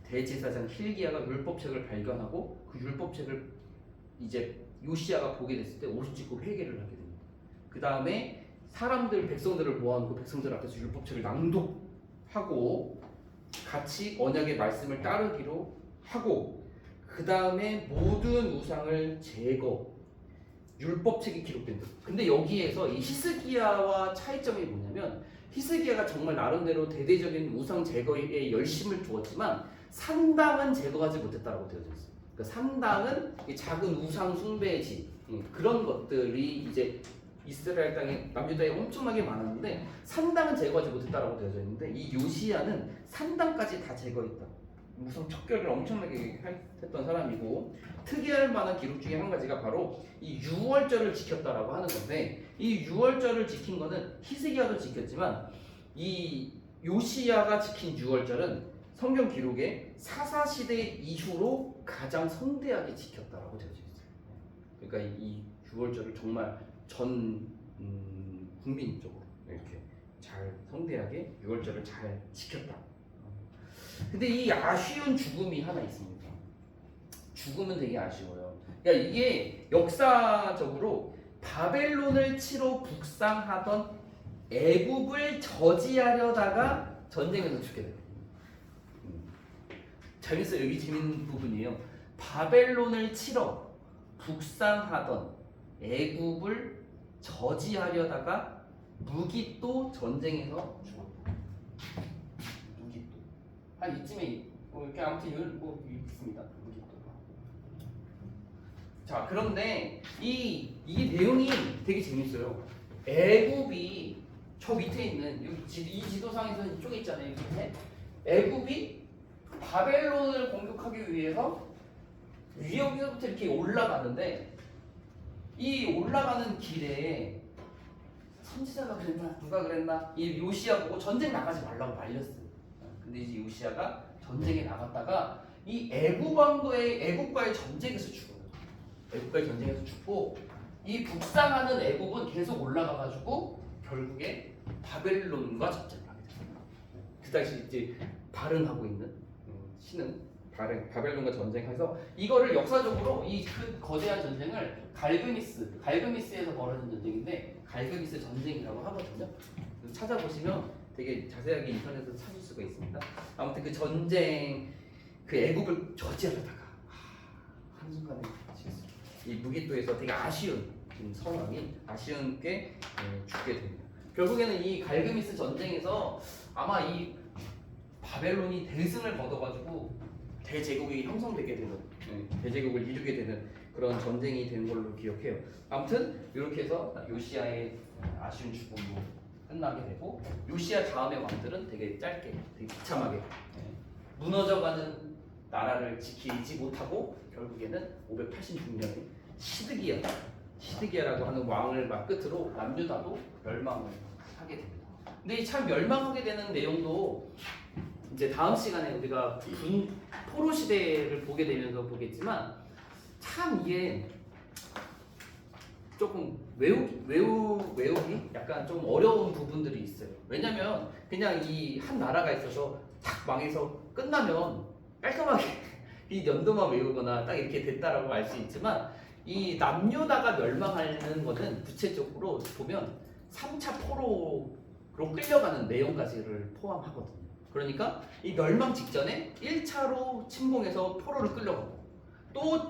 대제사장 힐기야가 율법책을 발견하고 그 율법책을 이제 요시야가 보게 됐을 때 오른 찍고 회개를 하게 됩니다. 그 다음에 백성들을 모아놓고 백성들 앞에서 율법책을 낭독하고 같이 언약의 말씀을 따르기로 하고 그 다음에 모든 우상을 제거 율법책이 기록된다. 근데 여기에서 이 히스기야와 차이점이 뭐냐면 히스기야가 정말 나름대로 대대적인 우상 제거에 열심을 두었지만 산당은 제거하지 못했다라고 되어져 있어요. 그러니까 산당은 이 작은 우상 숭배지 그런 것들이 이제 이스라엘 땅에 남유다에 엄청나게 많았는데 산당은 제거하지 못했다라고 되어져 있는데 이 요시야는 산당까지 다 제거했다. 우상 척결을 엄청나게 했던 사람이고 특이할 만한 기록 중에 한 가지가 바로 이 유월절을 지켰다라고 하는 건데 이 유월절을 지킨 거는 히스기야도 지켰지만 이 요시야가 지킨 유월절은 성경 기록에 사사 시대 이후로 가장 성대하게 지켰다라고 되어져 있어요. 그러니까 이 유월절을 정말 전 국민적으로 이렇게 잘 성대하게 유월절을 잘 지켰다. 근데 이 아쉬운 죽음이 하나 있습니다. 죽음은 되게 아쉬워요. 그러니까 이게 역사적으로 바벨론을 치러 북상하던 애굽을 저지하려다가 전쟁에서 죽게 돼요. 재밌어요. 여기 재밌는 부분이에요. 바벨론을 치러 북상하던 애굽을 저지하려다가 무기또 전쟁에서 죽었다. 무기또. 한 이쯤에 이렇게 아무튼 있습니다. 무기또. 자, 그런데 이 내용이 되게 재밌어요. 애굽이 저 밑에 있는 이 지도상에서는 이쪽에 있잖아요. 밑에 애굽이 바벨론을 공격하기 위해서 위에서부터 이렇게 올라가는데 이 올라가는 길에 선지자가 그랬나 누가 그랬나 이 요시야 보고 전쟁 나가지 말라고 말렸어요. 근데 이제 요시야가 전쟁에 나갔다가 이 애굽과의 전쟁에서 죽어요. 애굽과의 전쟁에서 죽고 이 북상하는 애굽은 계속 올라가가지고 결국에 바벨론과 전쟁을 하게 됩니다. 그 당시 이제 발흥하고 있는 신은 바벨론과 전쟁해서 이거를 역사적으로 이 그 거대한 전쟁을 갈그미스에서 벌어진 전쟁인데 갈그미스 전쟁이라고 하거든요. 찾아보시면 되게 자세하게 인터넷에서 찾을 수가 있습니다. 아무튼 그 전쟁 그 애굽을 저지하려다가 한순간에 이 무기또에서 되게 아쉬운 선왕이 아쉬운 게 죽게 됩니다. 결국에는 이 갈그미스 전쟁에서 아마 이 바벨론이 대승을 거둬가지고 대제국이 형성되게 되는 대제국을 이루게 되는 그런 전쟁이 된 걸로 기억해요. 아무튼 이렇게 해서 요시야의 아쉬운 죽음으로 끝나게 되고 요시야 다음의 왕들은 되게 짧게 되게 비참하게 무너져가는 나라를 지키지 못하고 결국에는 586년에 시드기야라고 하는 왕을 막 끝으로 남유다도 멸망을 하게 됩니다. 근데 이 참 멸망하게 되는 내용도 이제 다음 시간에 우리가 포로 시대를 보게 되면서 보겠지만 참 이게 조금 외우기 약간 좀 어려운 부분들이 있어요. 왜냐면 그냥 이 한 나라가 있어서 탁 망해서 끝나면 깔끔하게 이 연도만 외우거나 딱 이렇게 됐다라고 알 수 있지만 이 남유다가 멸망하는 것은 구체적으로 보면 3차 포로로 끌려가는 내용까지를 포함하거든요. 그러니까 이 멸망 직전에 1차로 침공해서 포로를 끌려가고 또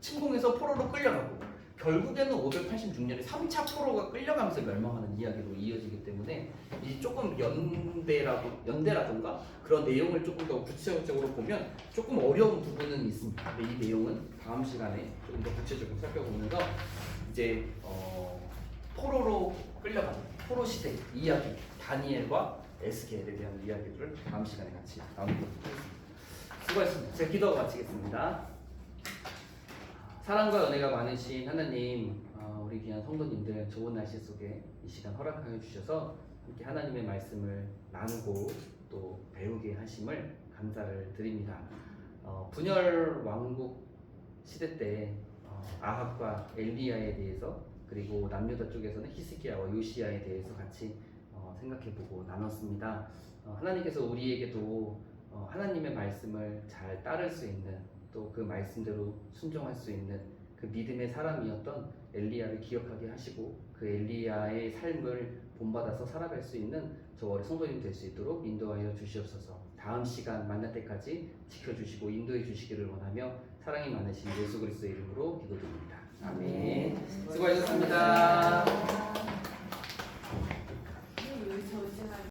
침공해서 포로로 끌려가고 결국에는 586년에 3차 포로가 끌려가면서 멸망하는 이야기로 이어지기 때문에 이 조금 연대라든가 그런 내용을 조금 더 구체적으로 보면 조금 어려운 부분은 있습니다. 근데 이 내용은 다음 시간에 조금 더 구체적으로 살펴보면서 이제 포로로 끌려가는 포로 시대 이야기 다니엘과 에스겔에 대한 이야기를 다음 시간에 같이 나누도록 하겠습니다. 수고하셨습니다. 제가 기도하고 마치겠습니다. 사랑과 은혜가 많으신 하나님, 우리 귀한 성도님들 좋은 날씨 속에 이 시간 허락하여 주셔서 함께 하나님의 말씀을 나누고 또 배우게 하심을 감사를 드립니다. 분열 왕국 시대 때 아합과 엘리야에 대해서, 그리고 남유다 쪽에서는 히스기야와 요시야에 대해서 같이 생각해보고 나눴습니다. 하나님께서 우리에게도 하나님의 말씀을 잘 따를 수 있는, 또 그 말씀대로 순종할 수 있는 그 믿음의 사람이었던 엘리야를 기억하게 하시고, 그 엘리야의 삶을 본받아서 살아갈 수 있는 저와 성도님 될 수 있도록 인도하여 주시옵소서. 다음 시간 만날 때까지 지켜주시고 인도해 주시기를 원하며 사랑이 많으신 예수 그리스도의 이름으로 기도드립니다. 아멘. 수고하셨습니다.